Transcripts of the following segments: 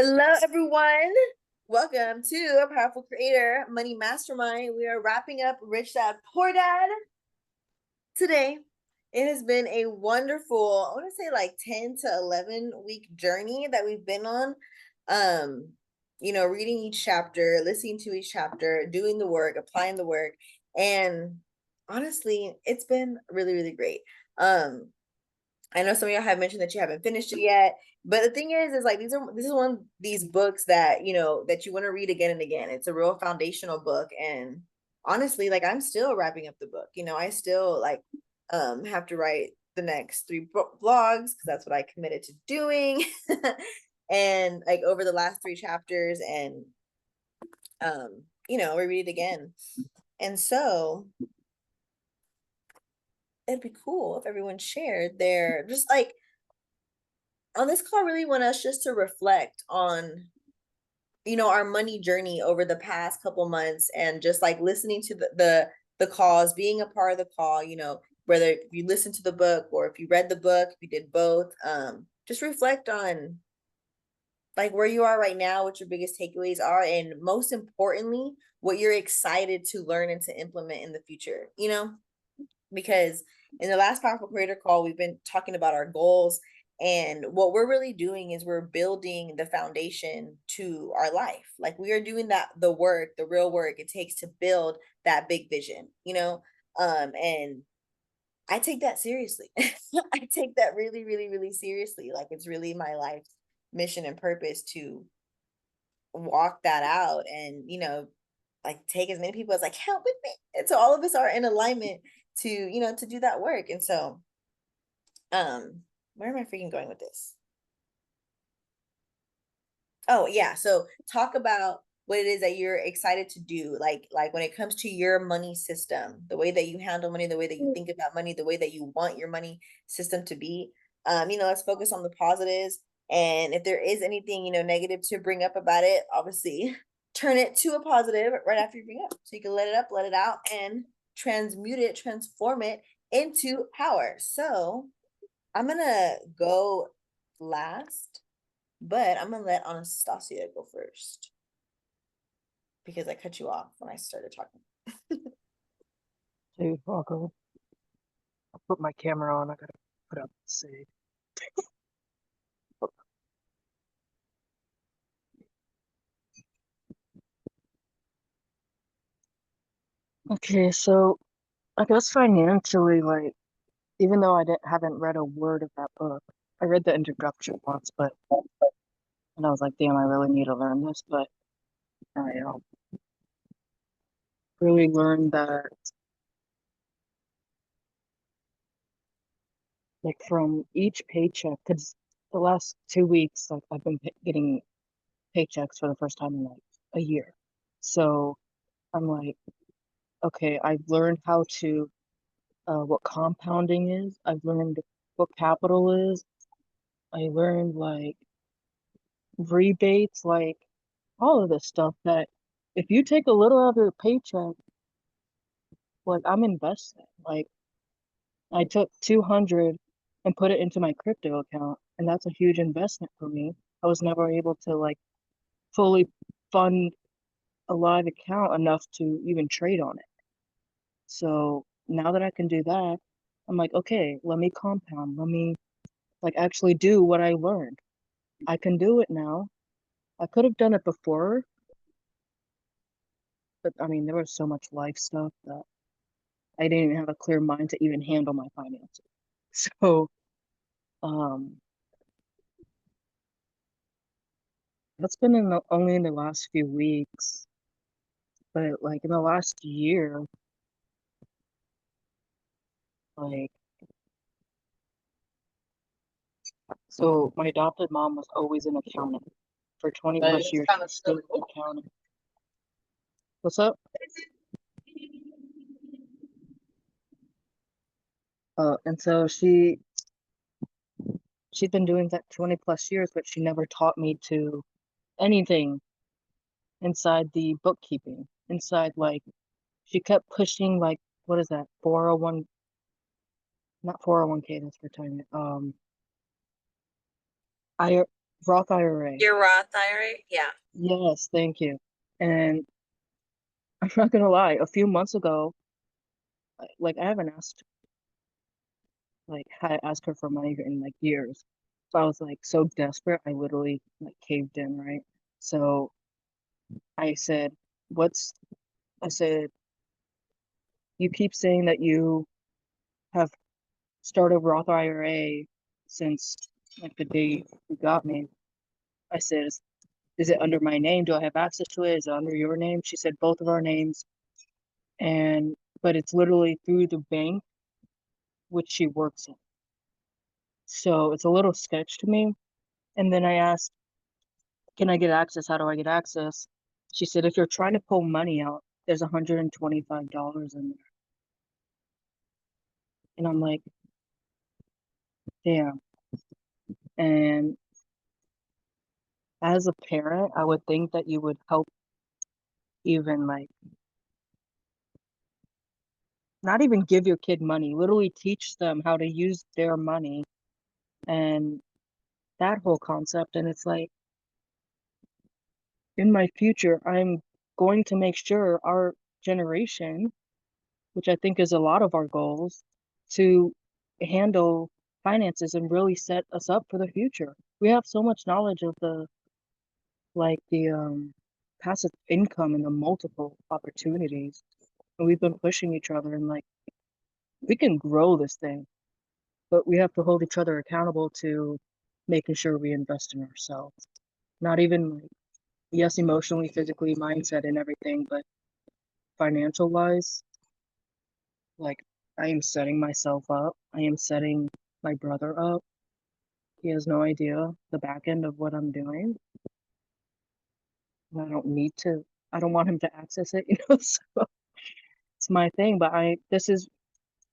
Hello, everyone. Welcome to a Powerful Creator Money Mastermind. We are wrapping up Rich Dad Poor Dad today. It has been a wonderful, I want to say like 10 to 11 week journey that we've been on. Um, reading each chapter, listening to each chapter, doing the work, applying the work. And honestly, it's been really, really great. I know some of y'all have mentioned that you haven't finished it yet, but the thing is like this is one of these books that that you want to read again and again. It's a real foundational book, and honestly, like I'm still wrapping up the book. I still like have to write the next three vlogs because that's what I committed to doing, and like over the last three chapters, and we read it again, and so it'd be cool if everyone shared their just like on this call. I really want us just to reflect on our money journey over the past couple months, and just like listening to the calls, being a part of the call, whether you listen to the book or if you read the book, if you did both. Just reflect on like where you are right now, what your biggest takeaways are, and most importantly, what you're excited to learn and to implement in the future, because in the last Powerful Creator call, we've been talking about our goals. And what we're really doing is we're building the foundation to our life. Like we are doing the work, the real work it takes to build that big vision, and I take that seriously. I take that really, really, really seriously. Like it's really my life's mission and purpose to walk that out, and like take as many people as I can with me. And so all of us are in alignment to do that work. And so where am I freaking going with this? Oh yeah, so talk about what it is that you're excited to do, like when it comes to your money system, the way that you handle money, the way that you think about money, the way that you want your money system to be. Let's focus on the positives, and if there is anything negative to bring up about it, obviously turn it to a positive right after you bring it up, so you can let it up, let it out, and transmute it, transform it into power. So I'm gonna go last, but I'm gonna let Anastasia go first because I cut you off when I started talking. Hey, I'll go. I'll put my camera on. I gotta put up the save. Okay, so I guess financially, like, even though haven't read a word of that book, I read the introduction once, and I was like, damn, I really need to learn this. But I really learned that, like, from each paycheck, because the last 2 weeks, like, I've been getting paychecks for the first time in like a year. So I'm like, okay, I've learned how to what compounding is. I've learned what capital is. I learned like rebates, like all of this stuff that if you take a little out of your paycheck, like I'm investing. Like I took 200 and put it into my crypto account, and that's a huge investment for me. I was never able to like fully fund a live account enough to even trade on it. So now that I can do that, I'm like, okay, let me compound. Let me like actually do what I learned. I can do it now. I could have done it before, but I mean, there was so much life stuff that I didn't even have a clear mind to even handle my finances. So, um, that's been only in the last few weeks, but like in the last year, like, so my adopted mom was always an accountant for 20 plus years. She's still an accountant. What's up? And so she's been doing that 20 plus years, but she never taught me to anything inside the bookkeeping, inside like she kept pushing like what is that? 401, not 401k, that's retirement. I Roth IRA. Your Roth IRA? Yeah. Yes, thank you. And I'm not gonna lie, a few months ago, like I haven't asked like had to ask her for money in like years. So I was like so desperate, I literally like caved in, right? So I said, "What's?" I said, "You keep saying that you have started Roth IRA since like the day you got me." I said, "Is it under my name? Do I have access to it? Is it under your name?" She said, "Both of our names." And but it's literally through the bank which she works in. So it's a little sketch to me. And then I asked, "Can I get access? How do I get access?" She said, "If you're trying to pull money out, there's $125 in there." And I'm like, damn. And as a parent, I would think that you would help even like not even give your kid money, literally teach them how to use their money and that whole concept. And it's like, in my future, I'm going to make sure our generation, which I think is a lot of our goals, to handle finances and really set us up for the future. We have so much knowledge of the passive income and the multiple opportunities. And we've been pushing each other and like we can grow this thing, but we have to hold each other accountable to making sure we invest in ourselves. Not even like, yes, emotionally, physically, mindset and everything, but financial wise, like I am setting myself up. I am setting my brother up. He has no idea the back end of what I'm doing. And I don't need to, I don't want him to access it, so it's my thing. But this is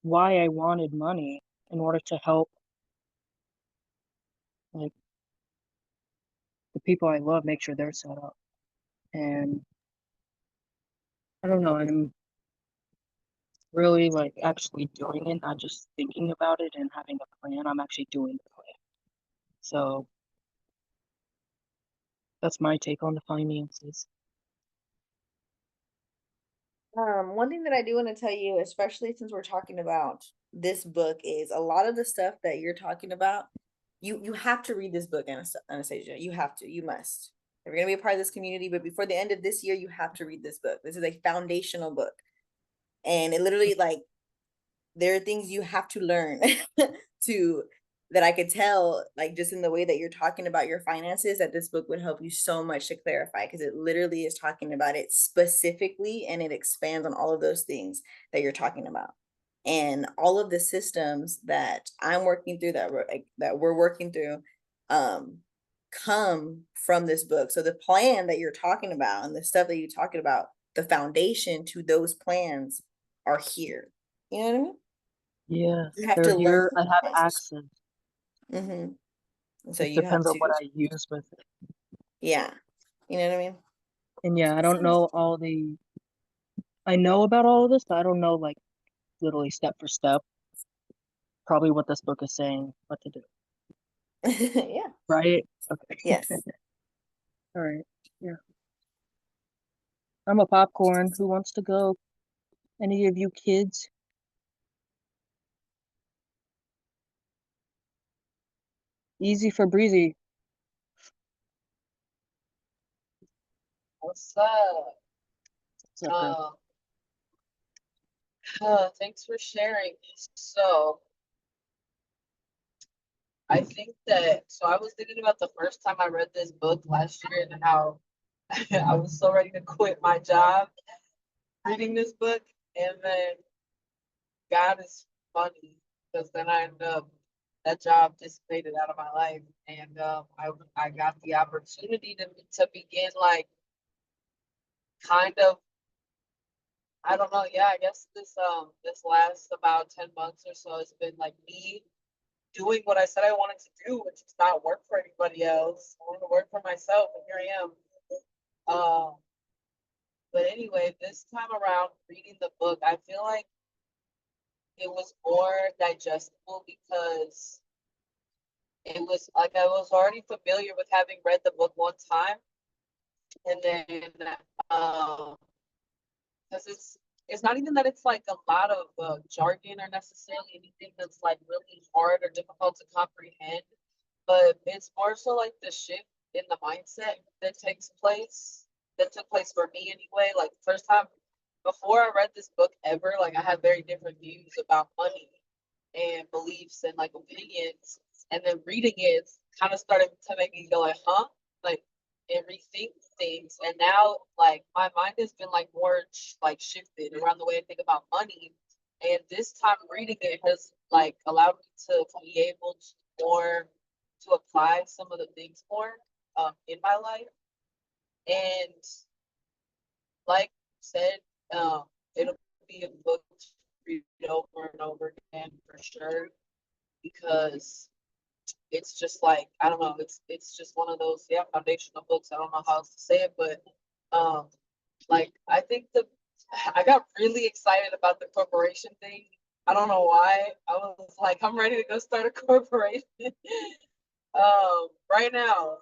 why I wanted money in order to help like the people I love make sure they're set up. And I don't know, I'm really like actually doing it, not just thinking about it and having a plan. I'm actually doing the plan. So that's my take on the finances. One thing that I do want to tell you, especially since we're talking about this book, is a lot of the stuff that you're talking about. You have to read this book, Anastasia. You have to. You must. If you're gonna be a part of this community, but before the end of this year, you have to read this book. This is a foundational book, and it literally like there are things you have to learn to that I could tell, like just in the way that you're talking about your finances, that this book would help you so much to clarify because it literally is talking about it specifically and it expands on all of those things that you're talking about. And all of the systems that I'm working through that we're working through um come from this book. So the plan that you're talking about and the stuff that you're talking about, the foundation to those plans are here. You know what I mean? You Yes, have they're to learn here. I have this. access. Mhm. So Just you have depends on what to, I use with it. yeah. You know what I mean? And yeah, I don't know I know about all of this, but I don't know like literally step for step, probably what this book is saying, what to do. Yeah. Right? Okay. Yes. All right. Yeah. I'm a popcorn. Who wants to go? Any of you kids? Easy for breezy. What's up? What's up, girl? Um, Thanks for sharing. So, I think so I was thinking about the first time I read this book last year and how I was so ready to quit my job reading this book. And then God is funny because then I ended up, that job dissipated out of my life. And I got the opportunity to begin like kind of, I don't know, yeah, I guess this last about 10 months or so has been like me doing what I said I wanted to do, which is not work for anybody else. I wanted to work for myself, and here I am. Um, but anyway, this time around, reading the book, I feel like it was more digestible because it was like I was already familiar with having read the book one time, and then because it's not even that it's like a lot of jargon or necessarily anything that's like really hard or difficult to comprehend, but it's more so like the shift in the mindset that took place for me anyway. Like the first time before I read this book ever, like I had very different views about money and beliefs and like opinions. And then reading it kind of started to make me go like, huh? Like and rethink things. And now like my mind has been like more like shifted around the way I think about money. And this time reading it has like allowed me to be able to more to apply some of the things more in my life. And like I said, it'll be a book to read over and over again for sure because it's just like I don't know, it's just one of those foundational books. I don't know how else to say it, but um like I think the I got really excited about the corporation thing. I don't know why. I was like, I'm ready to go start a corporation right now.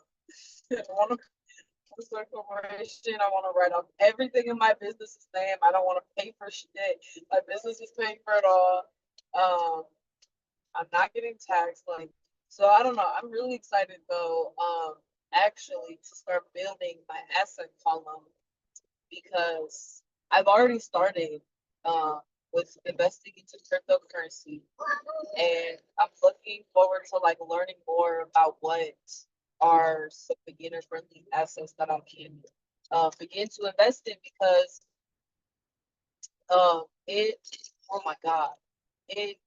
I want to start a corporation. I want to write off everything in my business's name. I don't want to pay for shit. My business is paying for it all. Um, I'm not getting taxed. Like, so I don't know. I'm really excited though, actually to start building my asset column because I've already started with investing into cryptocurrency, and I'm looking forward to like learning more about what are some beginner friendly assets that I can begin to invest in because it oh my god it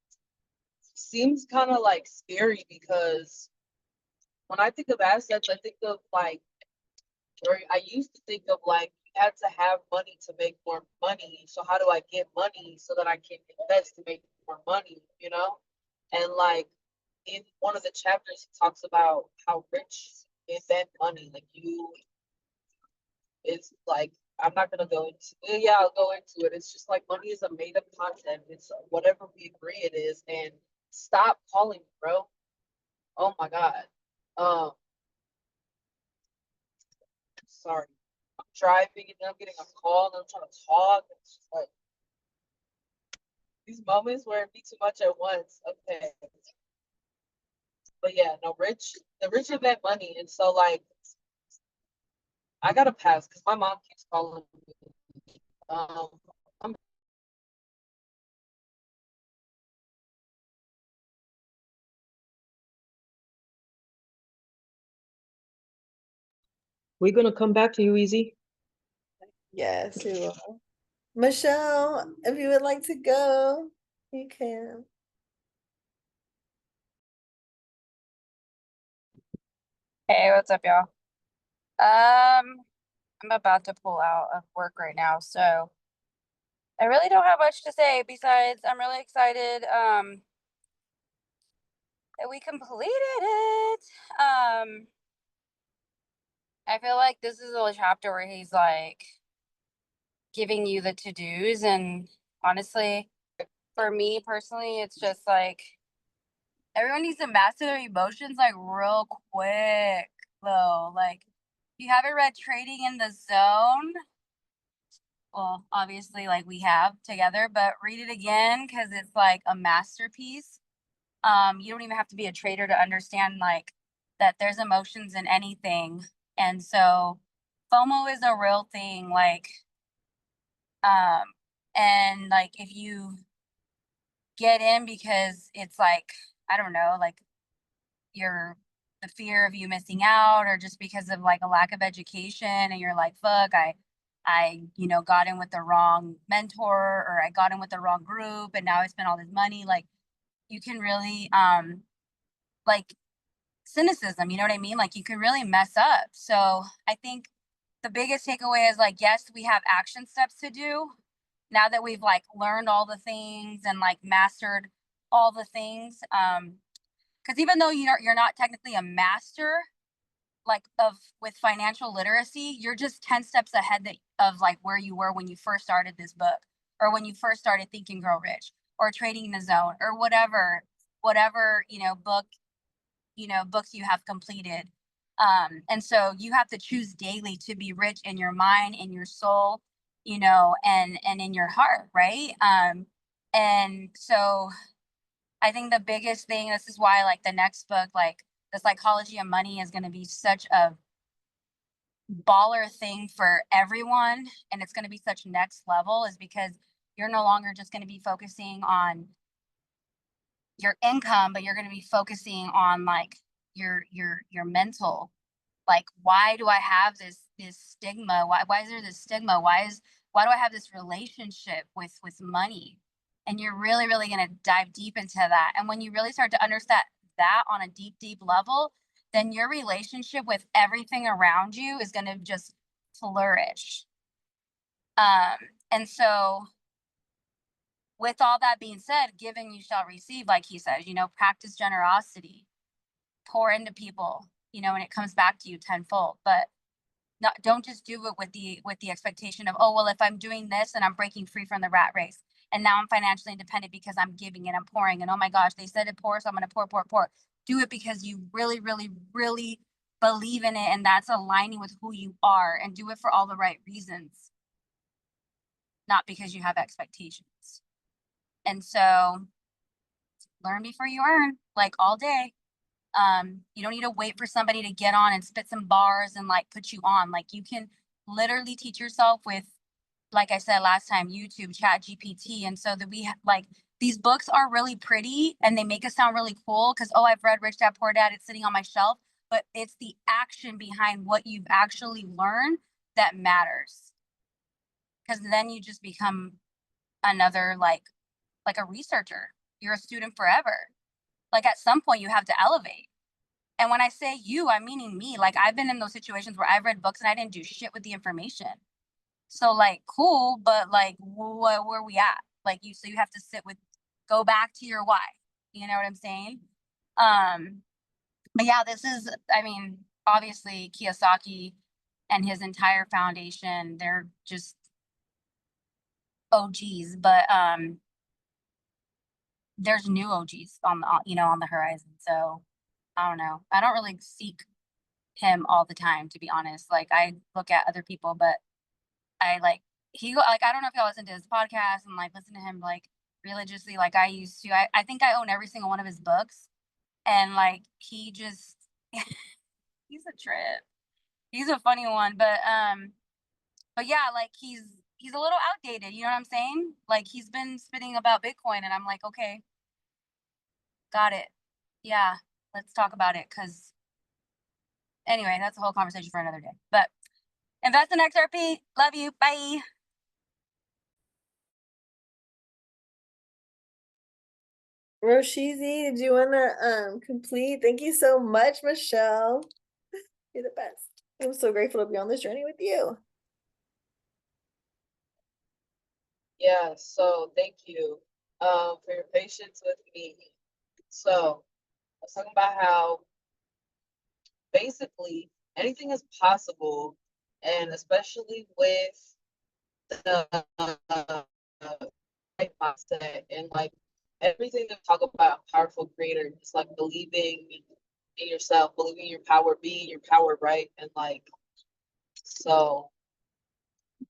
seems kind of like scary because when I think of assets, I think of like, or I used to think of like, you had to have money to make more money. So how do I get money so that I can invest to make more money, you know? And like in one of the chapters, he talks about how rich invent money. Like you, it's like, I'm not gonna go into it. Yeah, I'll go into it. It's just like money is a made up concept. It's whatever we agree it is. And stop calling me, bro. Oh my God. Um, sorry. I'm driving and then I'm getting a call and I'm trying to talk. It's just like these moments where it be too much at once. Okay. But yeah, no, the rich invent money. And so like I gotta pass because my mom keeps calling me. Um I'm We're gonna come back to you, Easy. Yes, we will. Michelle, if you would like to go, you can. Hey, what's up, y'all? I'm about to pull out of work right now, so I really don't have much to say besides I'm really excited that we completed it. I feel like this is a chapter where he's like giving you the to-dos, and honestly, for me personally, it's just like everyone needs to master their emotions like real quick though. Like if you haven't read Trading in the Zone, well, obviously like we have together, but read it again because it's like a masterpiece. You don't even have to be a trader to understand like that there's emotions in anything. And so FOMO is a real thing. Like, um, and like if you get in because it's like, I don't know, like you're the fear of you missing out or just because of like a lack of education and you're like, fuck, I got in with the wrong mentor or I got in with the wrong group and now I spent all this money. Like you can really like cynicism, you know what I mean? Like you can really mess up. So I think the biggest takeaway is like, yes, we have action steps to do now that we've like learned all the things and like mastered all the things. Because even though you're not technically a master like of with financial literacy, you're just 10 steps ahead of like where you were when you first started this book or when you first started Think and Grow Rich or Trading in the Zone or whatever book books you have completed. And so you have to choose daily to be rich in your mind, in your soul, and in your heart, right? And so I think the biggest thing, this is why like the next book, like the psychology of money, is going to be such a baller thing for everyone, and it's going to be such next level, is because you're no longer just going to be focusing on your income, but you're going to be focusing on like your mental. Like, why do I have this stigma? Why is there this stigma? Why do I have this relationship with money? And you're really, really going to dive deep into that. And when you really start to understand that on a deep level, then your relationship with everything around you is going to just flourish. And so with all that being said, given you shall receive, like he says, practice generosity, pour into people, and it comes back to you tenfold. But don't just do it with the expectation of, oh, well, if I'm doing this and I'm breaking free from the rat race, and now I'm financially independent because I'm giving and I'm pouring, and oh my gosh, they said it pour, so I'm going to pour. Do it because you really, really, really believe in it, and that's aligning with who you are, and do it for all the right reasons, not because you have expectations. And so learn before you earn, like all day. You don't need to wait for somebody to get on and spit some bars and like put you on. Like, you can literally teach yourself with, like I said last time, YouTube, Chat GPT. And so that like, these books are really pretty and they make us sound really cool because, oh, I've read Rich Dad Poor Dad, it's sitting on my shelf, but it's the action behind what you've actually learned that matters. Because then you just become another like a researcher. You're a student forever. Like, at some point you have to elevate. And when I say you, I'm meaning me. Like, I've been in those situations where I've read books and I didn't do shit with the information. So like, cool, but like, where are we at? Like, so you have to go back to your why. You know what I'm saying? But yeah, I mean, obviously Kiyosaki and his entire foundation, they're just OGs, but there's new OGs on the horizon. So I don't know. I don't really seek him all the time, to be honest. Like, I look at other people, but I like I don't know if y'all listen to his podcast and like listen to him like religiously like I used to. I think I own every single one of his books, and like he just he's a trip. He's a funny one, but yeah, like he's a little outdated, you know what I'm saying? Like, he's been spitting about Bitcoin and I'm like, okay, got it. Yeah, let's talk about it, cuz anyway, that's a whole conversation for another day. But invest in XRP. Love you. Bye. Roshizi, did you wanna complete? Thank you so much, Michelle. You're the best. I'm so grateful to be on this journey with you. Yeah, so thank you for your patience with me. So I was talking about how basically anything is possible, and especially with the right mindset and like everything that we talk about powerful creator, it's like believing in yourself, believing in your power, being your power, right? And like, so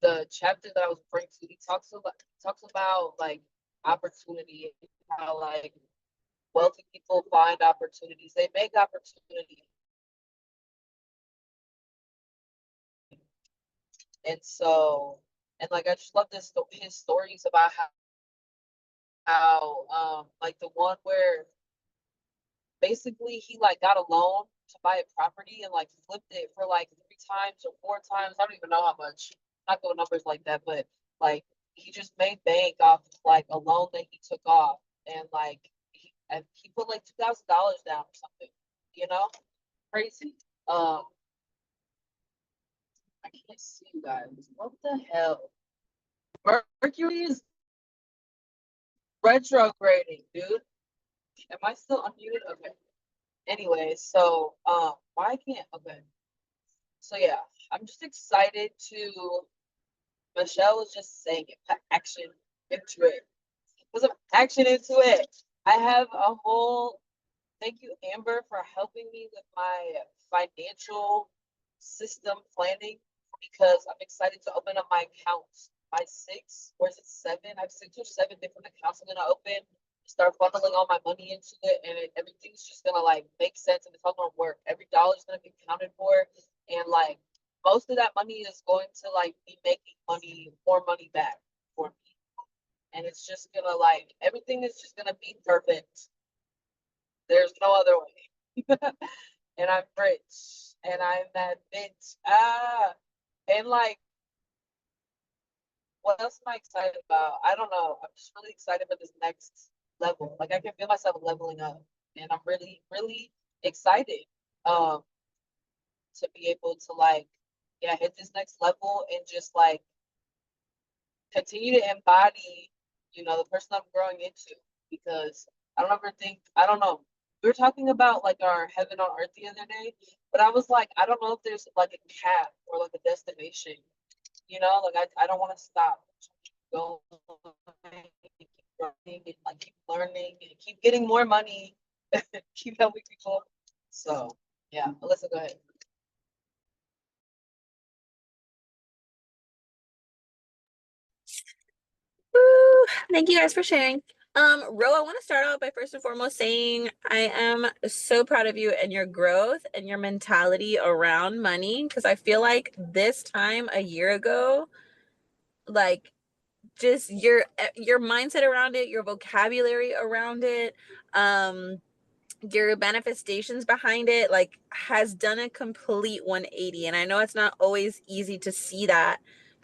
the chapter that I was referring to, he talks about like opportunity, how like wealthy people find opportunities, they make opportunities. And so, and like I just love his stories about how like the one where basically he like got a loan to buy a property and like flipped it for like 3 times or 4 times. I don't even know how much. Not go numbers like that, but like he just made bank off of, like a loan that he took off, and like he put like $2,000 down or something. You know, crazy. I can't see you guys. What the hell? Mercury is retrograding, dude. Am I still unmuted? Okay. Anyway, so why can't okay. So yeah, I'm just excited to Michelle was just saying it, put action into it. Put some action into it. I have a whole Thank you, Amber, for helping me with my financial system planning because I'm excited to open up my accounts. My six, or is it seven? I have 6 or 7 different accounts I'm gonna open, start funneling all my money into it, and everything's just gonna like make sense and it's all gonna work. Every dollar's gonna be accounted for, and like most of that money is going to like be making money, more money back for me. And it's just gonna like everything is just gonna be perfect. There's no other way. And I'm rich and I'm that bitch. And like, what else am I excited about? I don't know. I'm just really excited for this next level. Like, I can feel myself leveling up, and I'm really, really excited um to be able to like, yeah, hit this next level and just like continue to embody, the person I'm growing into. Because I don't know. We were talking about like our heaven on earth the other day, but I was like, I don't know if there's like a cap or like a destination, like I don't want to stop. Go keep growing and like keep learning and keep getting more money, keep helping people. So yeah, Alyssa, go ahead. Woo! Thank you guys for sharing. Ro, I want to start out by first and foremost saying I am so proud of you and your growth and your mentality around money because I feel like this time a year ago, like just your mindset around it, your vocabulary around it, your manifestations behind it like has done a complete 180. And I know it's not always easy to see that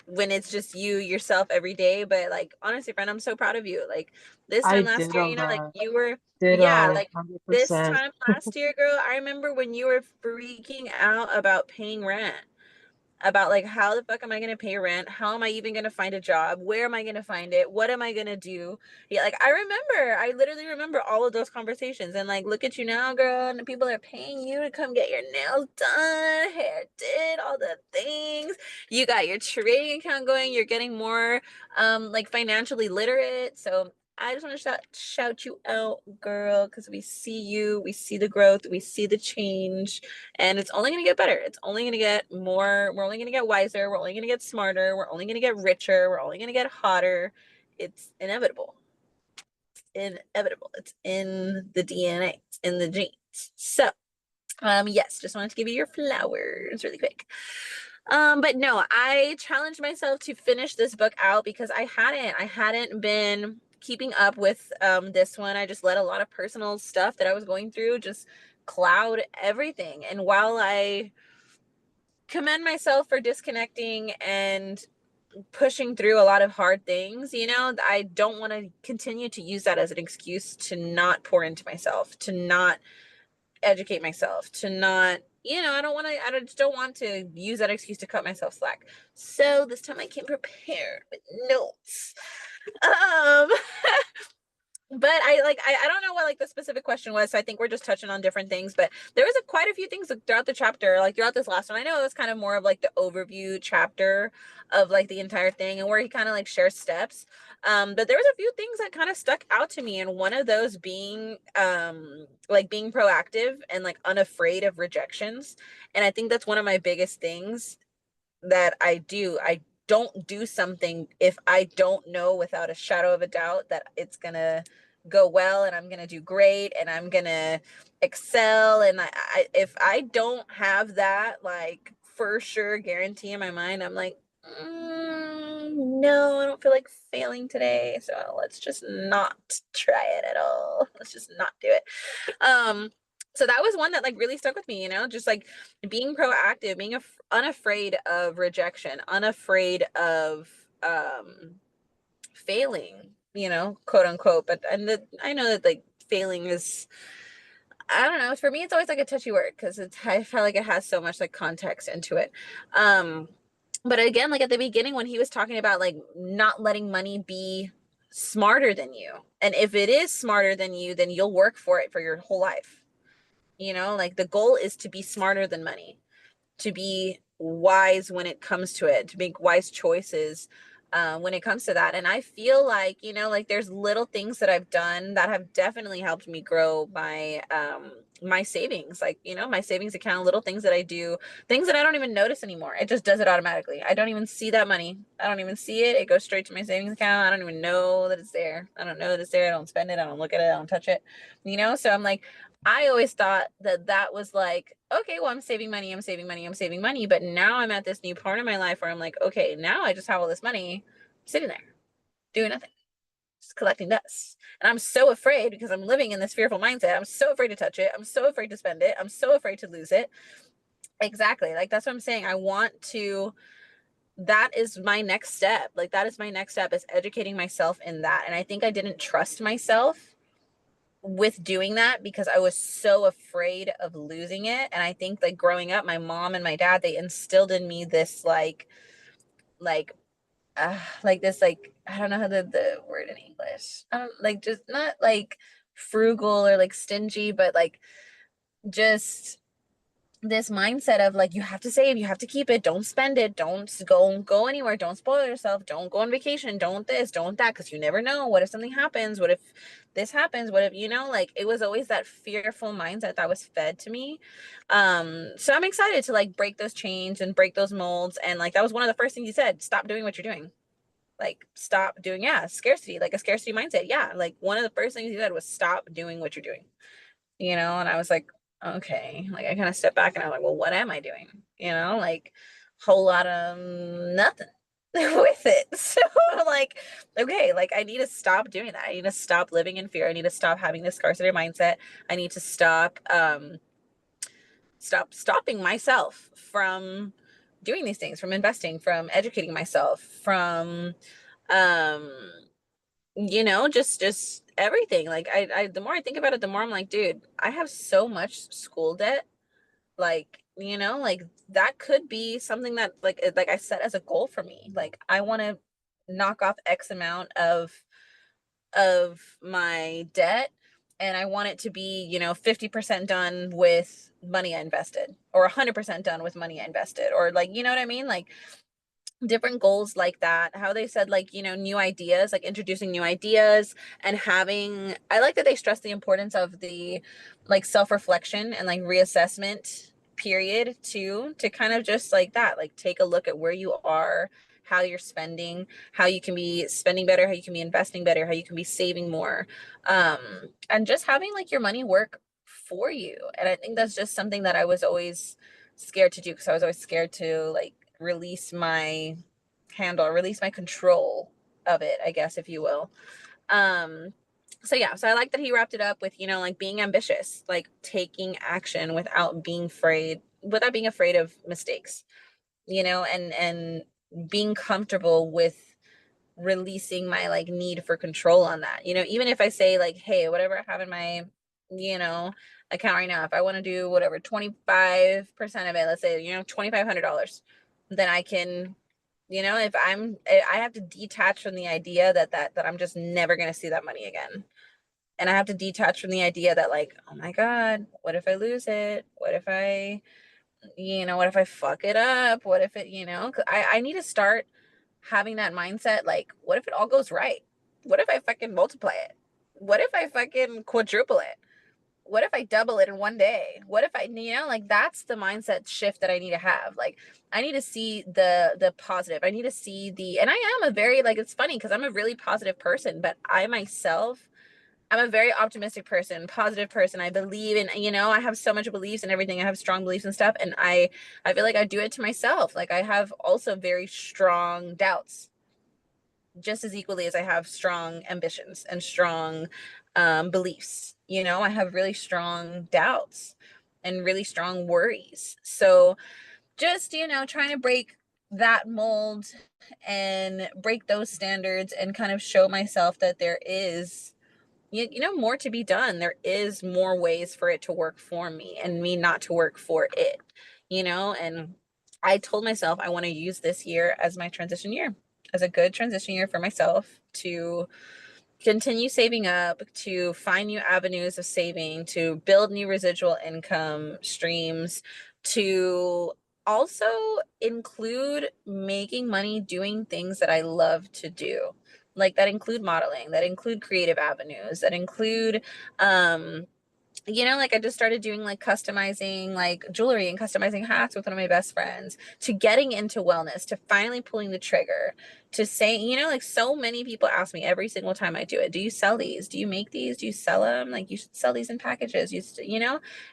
when it's just you yourself every day, but like honestly, friend, I'm so proud of you. Like this I time last year, ditto like that. you were, yeah, Ditto, like this 100%. time last year, girl, I remember when you were freaking out about paying rent, about like how the fuck am I gonna pay rent? How am I even gonna find a job? Where am I gonna find it? What am I gonna do? Yeah, like I literally remember all of those conversations. And like look at you now, girl, and people are paying you to come get your nails done, hair did, all the things. You got your trading account going, you're getting more like financially literate. So I just want to shout you out, girl, because we see you, we see the growth, we see the change, and it's only going to get better. It's only going to get more. We're only going to get wiser. We're only going to get smarter. We're only going to get richer. We're only going to get hotter. It's inevitable. It's inevitable. It's in the DNA. It's in the genes. So, yes, just wanted to give you your flowers really quick. But no, I challenged myself to finish this book out because I hadn't been keeping up with this one. I just let a lot of personal stuff that I was going through just cloud everything. And while I commend myself for disconnecting and pushing through a lot of hard things, I don't want to continue to use that as an excuse to not pour into myself, to not educate myself, to not, I just don't want to use that excuse to cut myself slack. So this time I came prepared with notes. Um, but I don't know what like the specific question was, so I think we're just touching on different things. But there was quite a few things like, throughout the chapter, like throughout this last one. I know it was kind of more of like the overview chapter of like the entire thing, and where he kind of like shares steps. But there was a few things that kind of stuck out to me, and one of those being like being proactive and like unafraid of rejections. And I think that's one of my biggest things that I do. I don't do something if I don't know without a shadow of a doubt that it's gonna go well and I'm gonna do great and I'm gonna excel. And if I don't have that like for sure guarantee in my mind, I'm like, no, I don't feel like failing today. So let's just not try it at all. Let's just not do it. So that was one that like really stuck with me, just like being proactive, being unafraid of rejection, unafraid of failing, quote unquote. But I know that like failing is, I don't know, for me it's always like a touchy word because I feel like it has so much like context into it. But again, like at the beginning when he was talking about like not letting money be smarter than you, and if it is smarter than you, then you'll work for it for your whole life. Like the goal is to be smarter than money, to be wise when it comes to it, to make wise choices, when it comes to that. And I feel like, you know, like there's little things that I've done that have definitely helped me grow my savings, like, you know, my savings account, little things that I do, things that I don't even notice anymore. It just does it automatically. I don't even see that money. I don't even see it. It goes straight to my savings account. I don't even know that it's there. I don't know that it's there. I don't spend it. I don't look at it. I don't touch it, you know? So I'm like, I always thought that that was like, okay, well, I'm saving money, I'm saving money, I'm saving money. But now I'm at this new part of my life where I'm like, okay, now I just have all this money sitting there doing nothing, just collecting dust. And I'm so afraid because I'm living in this fearful mindset. I'm so afraid to touch it. I'm so afraid to spend it. I'm so afraid to lose it. Exactly. Like that's what I'm saying. I want to, that is my next step. Like that is my next step, is educating myself in that. And I think I didn't trust myself with doing that because I was so afraid of losing it. And I think like growing up, my mom and my dad, they instilled in me this like like this, like, I don't know how the word in English. I don't like, just not like frugal or like stingy, but like just this mindset of like, you have to save, you have to keep it, don't spend it, don't go anywhere, don't spoil yourself, don't go on vacation, don't this, don't that, because you never know. What if something happens? What if this happens? What if, you know, like it was always that fearful mindset that was fed to me. So I'm excited to like break those chains and break those molds. And like that was one of the first things you said, stop doing what you're doing. Like stop doing, yeah, scarcity, like a scarcity mindset. Yeah, like one of the first things you said was stop doing what you're doing, you know. And I was like, okay, like I kind of stepped back and I'm like, well, what am I doing, you know, like whole lot of nothing with it. So I'm like, okay, like I need to stop doing that. I need to stop living in fear. I need to stop having this scarcity mindset. I need to stopping myself from doing these things, from investing, from educating myself, from um you know, just everything. Like I the more I think about it, the more I'm like, dude, I have so much school debt. Like, you know, like that could be something that like I set as a goal for me. Like I want to knock off X amount of my debt, and I want it to be, you know, 50% done with money I invested, or 100% done with money I invested, or like, you know what I mean? Like different goals like that. How they said, like, you know, new ideas, like introducing new ideas, and having, I like that they stress the importance of the like self-reflection and like reassessment period too, to kind of just like that, like take a look at where you are, how you're spending, how you can be spending better, how you can be investing better, how you can be saving more, um and just having like your money work for you. And I think that's just something that I was always scared to do, because I was always scared to like release my handle, release my control of it, I guess, if you will. Um, so yeah, so I like that he wrapped it up with, you know, like being ambitious, like taking action without being afraid of mistakes, you know, and being comfortable with releasing my like need for control on that. You know, even if I say like, hey, whatever I have in my, you know, account right now, if I want to do whatever 25% of it, let's say, you know, $2,500, then I can, you know, if I have to detach from the idea that I'm just never going to see that money again. And I have to detach from the idea that like, oh my God, what if I lose it? What if I, you know, what if I fuck it up? What if it, you know, I need to start having that mindset. Like, what if it all goes right? What if I fucking multiply it? What if I fucking quadruple it? What if I double it in one day? What if I, you know, like that's the mindset shift that I need to have. Like I need to see the positive. I need to see the, and I am a very, like, it's funny because I'm a really positive person, but I myself, I'm a very optimistic person, positive person. I believe in, you know, I have so much beliefs and everything. I have strong beliefs and stuff. And I feel like I do it to myself. Like I have also very strong doubts, just as equally as I have strong ambitions and strong beliefs. You know, I have really strong doubts and really strong worries. So just, you know, trying to break that mold and break those standards and kind of show myself that there is, you know, more to be done. There is more ways for it to work for me and me not to work for it, you know. And I told myself I want to use this year as my transition year, as a good transition year for myself, to continue saving up, to find new avenues of saving, to build new residual income streams, to also include making money doing things that I love to do. Like that include modeling, that include creative avenues, that include like I just started doing like customizing like jewelry and customizing hats with one of my best friends, to getting into wellness, to finally pulling the trigger, to saying, like so many people ask me every single time I do it, do you sell these? Do you make these? Do you sell them? Like you should sell these in packages,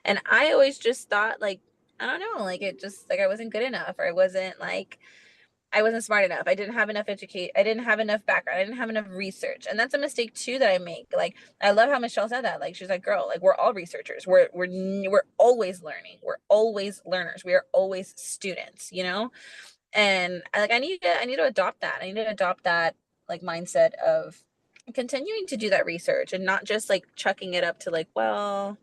and I always just thought like, I don't know, like it just like I wasn't good enough, or I wasn't smart enough. I didn't have enough background. I didn't have enough research. And that's a mistake too that I make. Like I love how Michelle said that. Like she's like, "Girl, like we're all researchers. We're always learning. We're always learners. We are always students, And I need to adopt that. I need to adopt that like mindset of continuing to do that research and not just like chucking it up to like, well,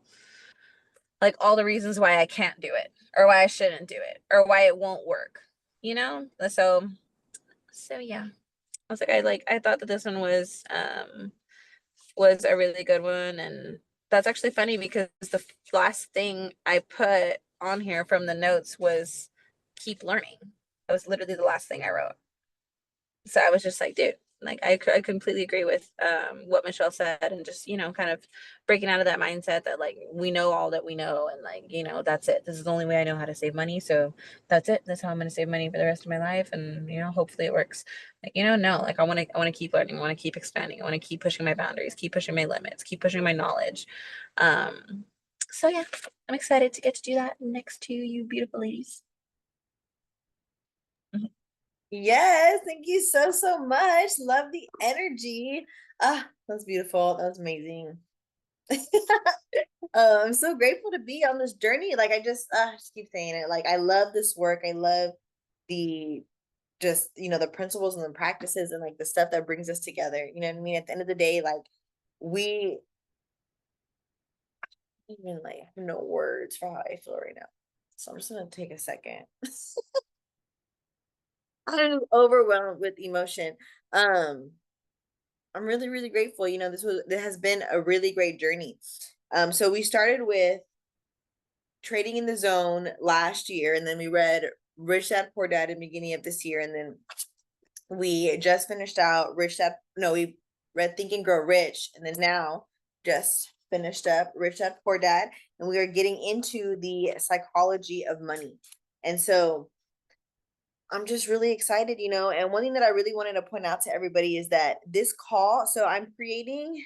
like all the reasons why I can't do it or why I shouldn't do it or why it won't work, So yeah, I thought that this one was a really good one, and that's actually funny because the last thing I put on here from the notes was keep learning. That was literally the last thing I wrote. So I was just like, dude, like I completely agree with what Michelle said, and just kind of breaking out of that mindset that like we know all that we know, and like that's it. This is the only way I know how to save money, so that's it. That's how I'm going to save money for the rest of my life, and hopefully it works. Like no, like I want to keep learning. I want to keep expanding. I want to keep pushing my boundaries, keep pushing my limits, keep pushing my knowledge. So yeah, I'm excited to get to do that next to you, beautiful ladies. Yes, thank you so, so much. Love the energy. Ah, that's beautiful. That was amazing. I'm so grateful to be on this journey. Like I just keep saying it. Like I love this work. I love the just the principles and the practices and like the stuff that brings us together. You know what I mean? At the end of the day, like we even like have no words for how I feel right now. So I'm just gonna take a second. I'm overwhelmed with emotion. Um, I'm really, really grateful. This has been a really great journey. So we started with Trading in the Zone last year, and then we read Rich Dad Poor Dad in the beginning of this year, and then we just finished out we read Think and Grow Rich, and then now just finished up Rich Dad Poor Dad, and we are getting into the psychology of money. And so I'm just really excited, and one thing that I really wanted to point out to everybody is that this call, so I'm creating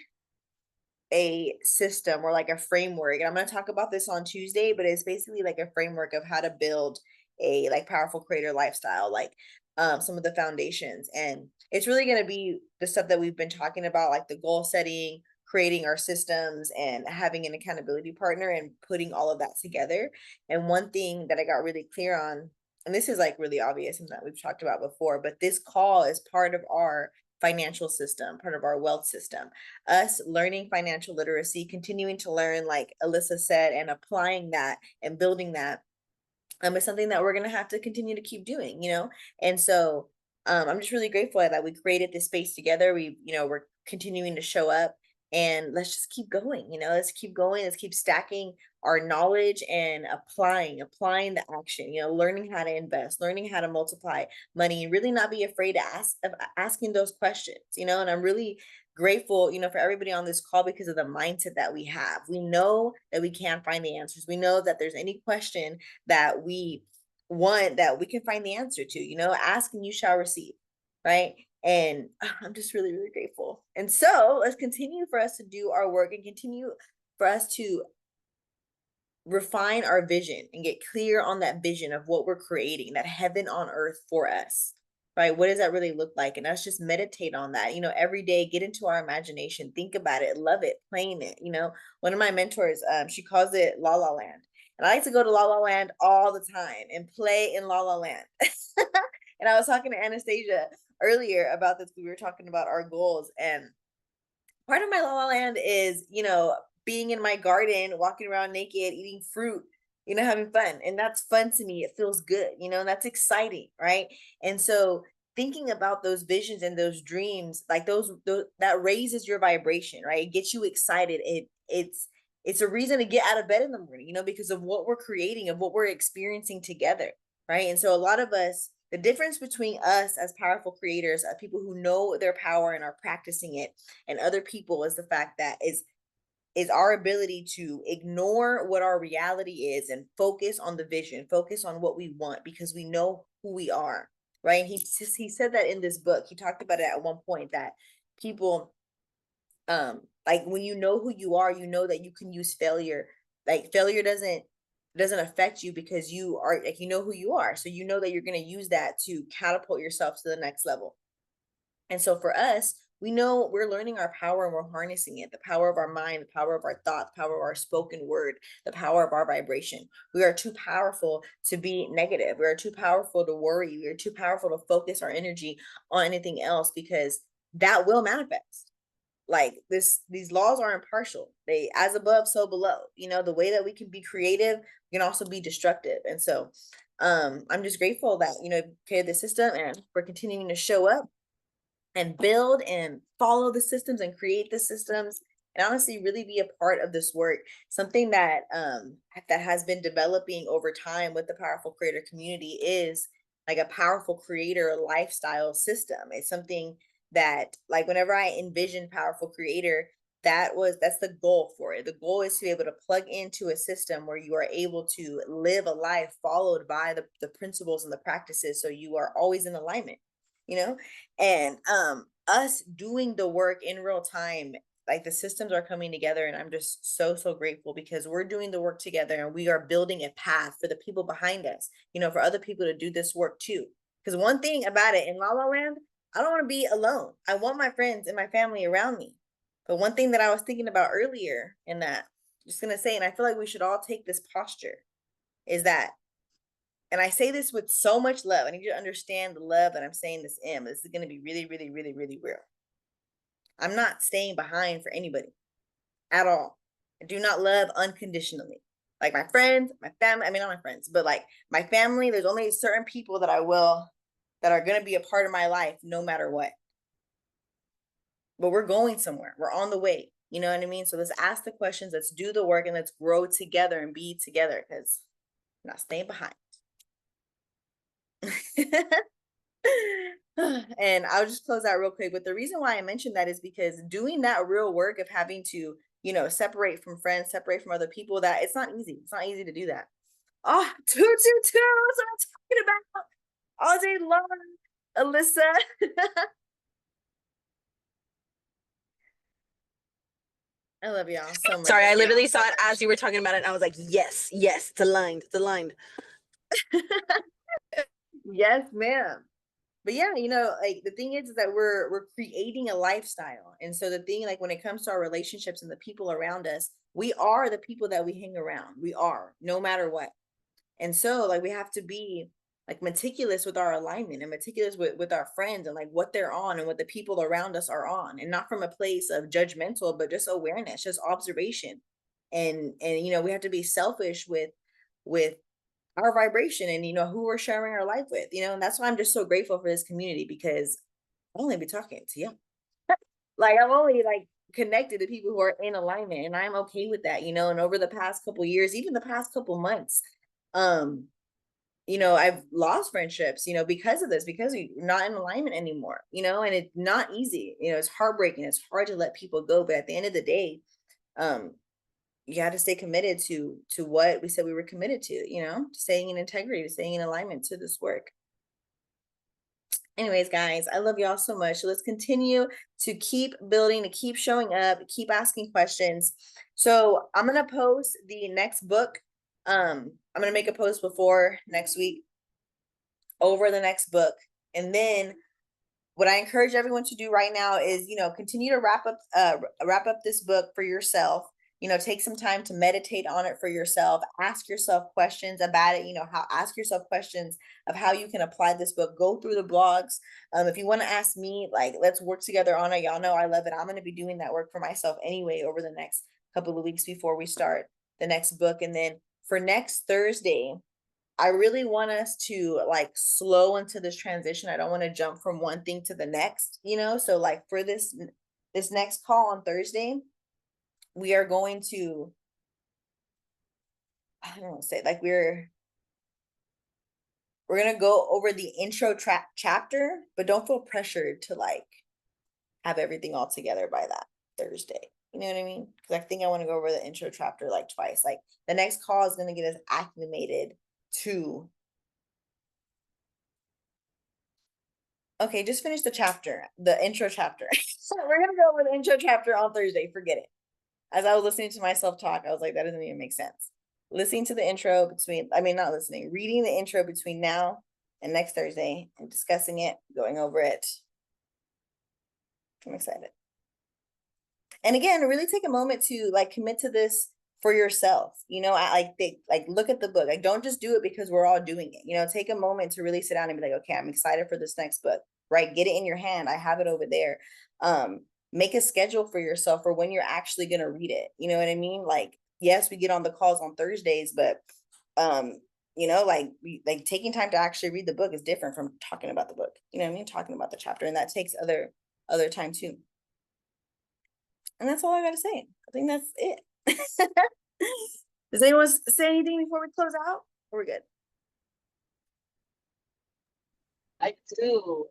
a system or like a framework, and I'm going to talk about this on Tuesday, but it's basically like a framework of how to build a like powerful creator lifestyle, like some of the foundations. And it's really going to be the stuff that we've been talking about, like the goal setting, creating our systems, and having an accountability partner, and putting all of that together. And one thing that I got really clear on, and this is like really obvious and that we've talked about before, but this call is part of our financial system, part of our wealth system. Us learning financial literacy, continuing to learn, like Alyssa said, and applying that and building that is something that we're going to have to continue to keep doing, And so I'm just really grateful that we created this space together. We're continuing to show up, and let's just keep going, let's keep going. Let's keep stacking our knowledge and applying the action, learning how to invest, learning how to multiply money, and really not be afraid to asking those questions, and I'm really grateful, for everybody on this call because of the mindset that we have. We know that we can find the answers. We know that there's any question that we want that we can find the answer to, ask and you shall receive, right? And I'm just really, really grateful. And so let's continue for us to do our work and continue for us to refine our vision and get clear on that vision of what we're creating, that heaven on earth for us, right? What does that really look like? And let's just meditate on that, every day, get into our imagination, think about it, love it, playing it. One of my mentors, she calls it La La Land. And I like to go to La La Land all the time and play in La La Land. And I was talking to Anastasia earlier about this. We were talking about our goals, and part of my La La Land is, being in my garden, walking around naked, eating fruit, having fun. And that's fun to me. It feels good, and that's exciting, right? And so thinking about those visions and those dreams, like those that raises your vibration, right? It gets you excited. It's a reason to get out of bed in the morning, because of what we're creating, of what we're experiencing together, right? And so a lot of us, the difference between us as powerful creators, people who know their power and are practicing it, and other people is the fact that is our ability to ignore what our reality is and focus on the vision, focus on what we want because we know who we are, right? And he said that in this book. He talked about it at one point that people like when you know who you are, you know that you can use failure. Like failure doesn't affect you because you are like you know who you are. So you know that you're going to use that to catapult yourself to the next level. And so for us, we know we're learning our power and we're harnessing it, the power of our mind, the power of our thoughts, the power of our spoken word, the power of our vibration. We are too powerful to be negative. We are too powerful to worry. We are too powerful to focus our energy on anything else because that will manifest. Like these laws are impartial. They as above, so below. You know, the way that we can be creative, we can also be destructive. And so I'm just grateful that, you know, created the system and we're continuing to show up and build and follow the systems and create the systems and honestly really be a part of this work, something that that has been developing over time with the powerful creator community is like a powerful creator lifestyle system. It's something that like whenever I envision powerful creator, that's the goal for it. The goal is to be able to plug into a system where you are able to live a life followed by the principles and the practices so you are always in alignment, you know. And us doing the work in real time, like the systems are coming together and I'm just so grateful because we're doing the work together and we are building a path for the people behind us, you know, for other people to do this work too. Because one thing about it in La La Land, I don't want to be alone. I want my friends and my family around me. But one thing that I was thinking about earlier in that, just gonna say, and I feel like we should all take this posture, is that, and I say this with so much love. I need you to understand the love that I'm saying this in. This is going to be really real. I'm not staying behind for anybody at all. I do not love unconditionally. Like my friends, my family, I mean, not my friends, but like my family, there's only certain people that that are going to be a part of my life no matter what. But we're going somewhere. We're on the way. You know what I mean? So let's ask the questions, let's do the work, and let's grow together and be together because I'm not staying behind. And I'll just close out real quick. But the reason why I mentioned that is because doing that real work of having to, you know, separate from friends, separate from other people, that it's not easy. It's not easy to do that. Oh, two. That's what I'm talking about. All day long, Alyssa. I love y'all so much. Sorry, I literally saw it as you were talking about it and I was like, yes, it's aligned. Yes, ma'am. But yeah, you know, like the thing is that we're creating a lifestyle. And so the thing, like when it comes to our relationships and the people around us, we are the people that we hang around. We are, no matter what. And so like we have to be like meticulous with our alignment and meticulous with our friends and like what they're on and what the people around us are on. And not from a place of judgmental, but just awareness, just observation. And you know, we have to be selfish with our vibration and you know who we're sharing our life with, you know. And that's why I'm just so grateful for this community because I'll only be talking to you. Like I'm only like connected to people who are in alignment and I'm okay with that, you know. And over the past couple years, even the past couple months, um you know, I've lost friendships, you know, because of this, because we're not in alignment anymore, you know. And it's not easy, you know, it's heartbreaking, it's hard to let people go, but at the end of the day, um you got to stay committed to what we said we were committed to, you know, staying in integrity, staying in alignment to this work. Anyways, guys, I love y'all so much. So let's continue to keep building, to keep showing up, keep asking questions. So I'm gonna post the next book. I'm gonna make a post before next week over the next book, and then what I encourage everyone to do right now is, you know, continue to wrap up this book for yourself. You know, take some time to meditate on it for yourself. Ask yourself questions about it. You know, ask yourself questions of how you can apply this book. Go through the blogs. If you want to ask me, like, let's work together on it. Y'all know I love it. I'm going to be doing that work for myself anyway over the next couple of weeks before we start the next book. And then for next Thursday, I really want us to like slow into this transition. I don't want to jump from one thing to the next, you know? So like for this next call on Thursday, we are going to, I don't want to say like we're we're gonna go over the intro chapter, but don't feel pressured to like have everything all together by that Thursday. You know what I mean? Because I think I want to go over the intro chapter like twice. Like the next call is gonna get us acclimated to. Okay, just finish the chapter, the intro chapter. So we're gonna go over the intro chapter on Thursday. Forget it. As I was listening to myself talk, I was like, that doesn't even make sense. Listening to the intro between, I mean, not listening, reading the intro between now and next Thursday and discussing it, going over it. I'm excited. And again, really take a moment to like commit to this for yourself. You know, I like look at the book. Like, don't just do it because we're all doing it. You know, take a moment to really sit down and be like, okay, I'm excited for this next book. Right? Get it in your hand. I have it over there. Make a schedule for yourself for when you're actually gonna read it. You know what I mean? Like, yes, we get on the calls on Thursdays, but you know, like taking time to actually read the book is different from talking about the book. You know what I mean? Talking about the chapter, and that takes other time too. And that's all I gotta say. I think that's it. Does anyone say anything before we close out? Or we're good. I do,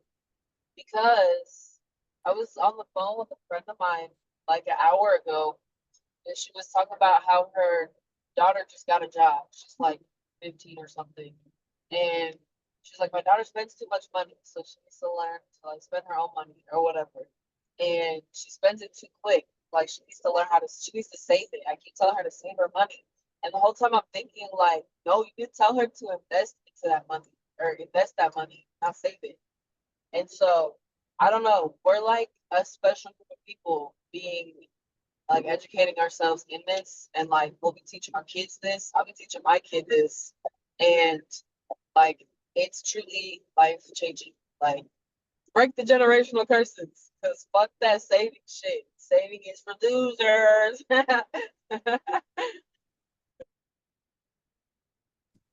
because I was on the phone with a friend of mine like an hour ago, and she was talking about how her daughter just got a job. She's like 15 or something. And she's like, my daughter spends too much money, so she needs to learn to like spend her own money or whatever. And she spends it too quick. Like she needs to learn how to, she needs to save it. I keep telling her to save her money. And the whole time I'm thinking like, no, you did tell her to invest into that money or invest that money, not save it. And so I don't know, we're like a special group of people being like educating ourselves in this, and like we'll be teaching our kids this. I'll be teaching my kid this, and like it's truly life changing. Like break the generational curses, because fuck that saving shit. Saving is for losers.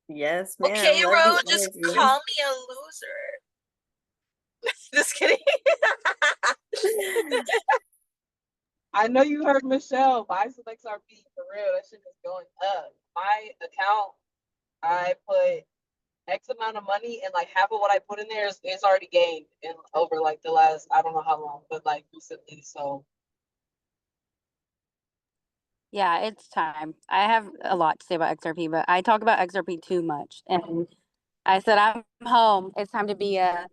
Yes, ma'am. Okay, Love Ro, the just energy. call me a loser. Just kidding. I know you heard Michelle. Buy some XRP for real. That shit is going up. My account, I put X amount of money, and like half of what I put in there is already gained in over like the last, I don't know how long, but like recently. So Yeah, it's time. I have a lot to say about XRP, but I talk about XRP too much. And I said, I'm home. It's time to be a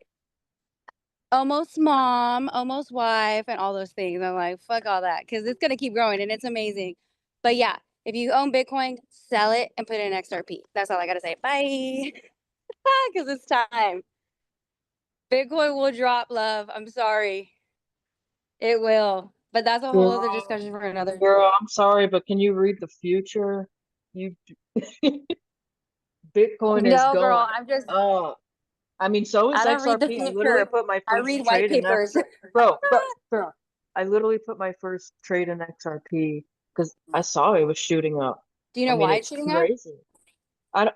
almost mom, almost wife, and all those things. I'm like, fuck all that, because it's gonna keep growing and it's amazing. But yeah, if you own Bitcoin, sell it and put it in XRP. That's all I gotta say. Bye. Because it's time. Bitcoin will drop, love. I'm sorry. It will. But that's a whole other Girl, discussion for another girl, day. I'm sorry, but can you read the future? You Bitcoin is No, girl, going I'm just, up. I mean, so is I don't read the XRP. I literally future. put my I first read white trade in papers. XRP. Bro, I literally put my first trade in XRP because I saw it was shooting up. Do you I know mean, why it's it's shooting up? crazy. I,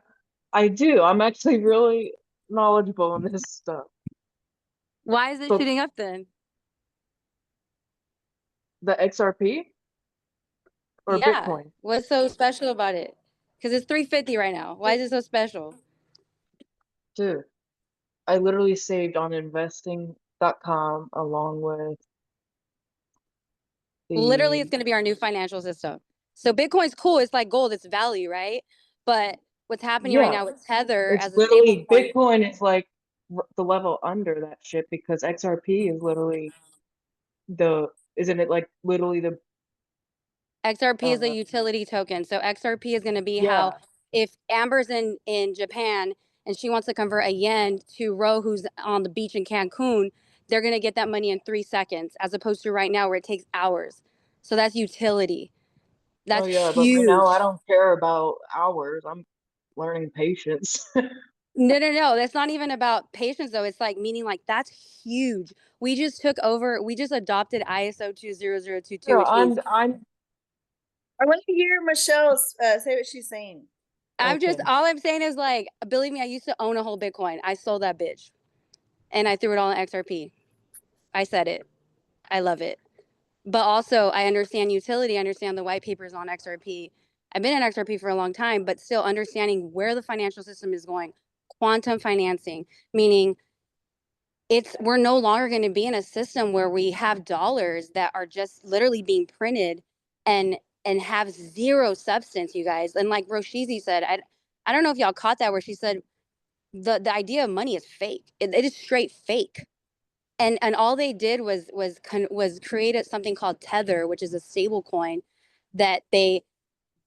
I do. I'm actually really knowledgeable in this stuff. Why is it So shooting up then? the XRP or Yeah. Bitcoin? What's so special about it? Because it's 350 right now. Why is it so special? Dude, I literally saved on investing.com along with Literally, it's the going to be our new financial system. So Bitcoin's cool. It's like gold. It's value, right? But what's happening right yeah, now with Tether it's as a stable literally coin, Bitcoin is like the level under that shit because XRP is literally the isn't it like literally the XRP is a uh utility token. So XRP is going to be how yeah. if Amber's in Japan and she wants to convert a yen to Ro, who's on the beach in Cancun, they're going to get that money in 3 seconds, as opposed to right now where it takes hours. So that's utility. Oh That's yeah, but right now huge. I don't care about hours. I'm learning patience. No. That's not even about patience though. It's like meaning like that's huge. We just adopted ISO 20022, Girl, which means I want to hear Michelle say what she's saying. okay. all I'm saying is like, believe me, I used to own a whole Bitcoin. I sold that bitch and I threw it all in XRP. I said it. I love it. But also I understand utility, I understand the white papers on XRP. I've been in XRP for a long time, but still understanding where the financial system is going quantum financing, meaning we're no longer going to be in a system where we have dollars that are just literally being printed and have zero substance, you guys. And like Roshizi said, I don't know if y'all caught that, where she said the idea of money is fake. It is straight fake. And all they did was create something called Tether, which is a stable coin that they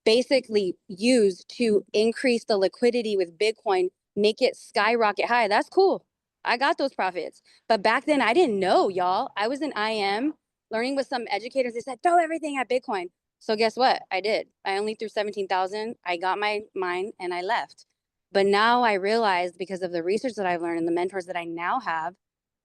basically use to increase the liquidity with Bitcoin, make it skyrocket high. That's cool. I got those profits. But back then I didn't know, y'all. I was in IM learning with some educators. They said, throw everything at Bitcoin. So guess what? I did. I only threw 17,000. I got mine and I left. But now I realized, because of the research that I've learned and the mentors that I now have,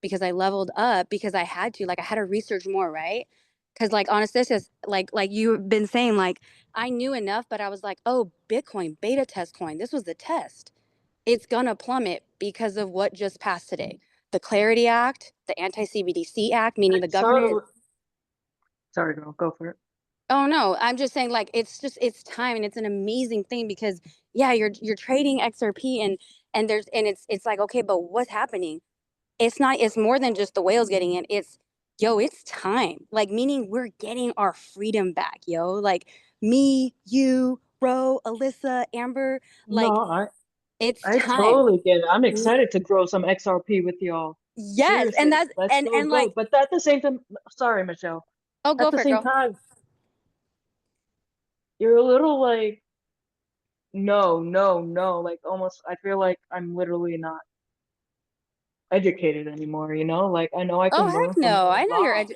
because I leveled up, because I had to, like, I had to research more, right? Because like Anastasia, like you've been saying, like, I knew enough, but I was like, oh, Bitcoin, beta test coin. This was the test. It's going to plummet because of what just passed today. The Clarity Act, the Anti-CBDC Act, meaning the government is, Sorry, girl, go for it. oh no, I'm just saying, like, it's time, and it's an amazing thing because yeah, you're trading XRP, and it's like, okay, but what's happening? It's not, it's more than just the whales getting it. It's, yo, it's time. Like, meaning we're getting our freedom back, yo. Like, me, you, Ro, Alyssa, Amber, like, No, it's I time. totally get it. I'm excited to grow some XRP with y'all. Yes, and Seriously, that's let's go and go. like, But at the same time, sorry, Michelle. oh, At go the for it, same girl. time, you're a little like, no, no, no. Like, almost, I feel like I'm literally not educated anymore, you know? Like, I know I Oh can heck learn from no, my I know mom,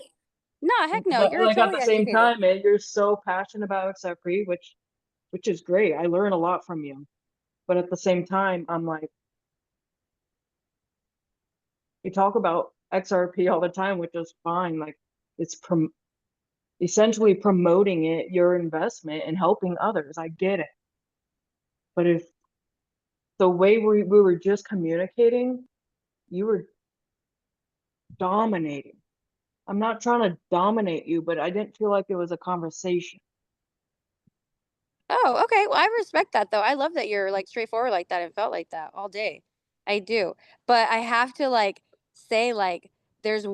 no, heck no, but you're like at the totally same educated. time, man, you're so passionate about XRP, which is great. I learn a lot from you. But at the same time, I'm like, you talk about XRP all the time, which is fine. Like, it's essentially promoting it, your investment, and helping others. I get it. But if the way we were just communicating, you were dominating. I'm not trying to dominate you, but I didn't feel like it was a conversation. Oh, okay. Well, I respect that though. I love that you're like straightforward like that and felt like that all day. I do. But I have to like say, like, there's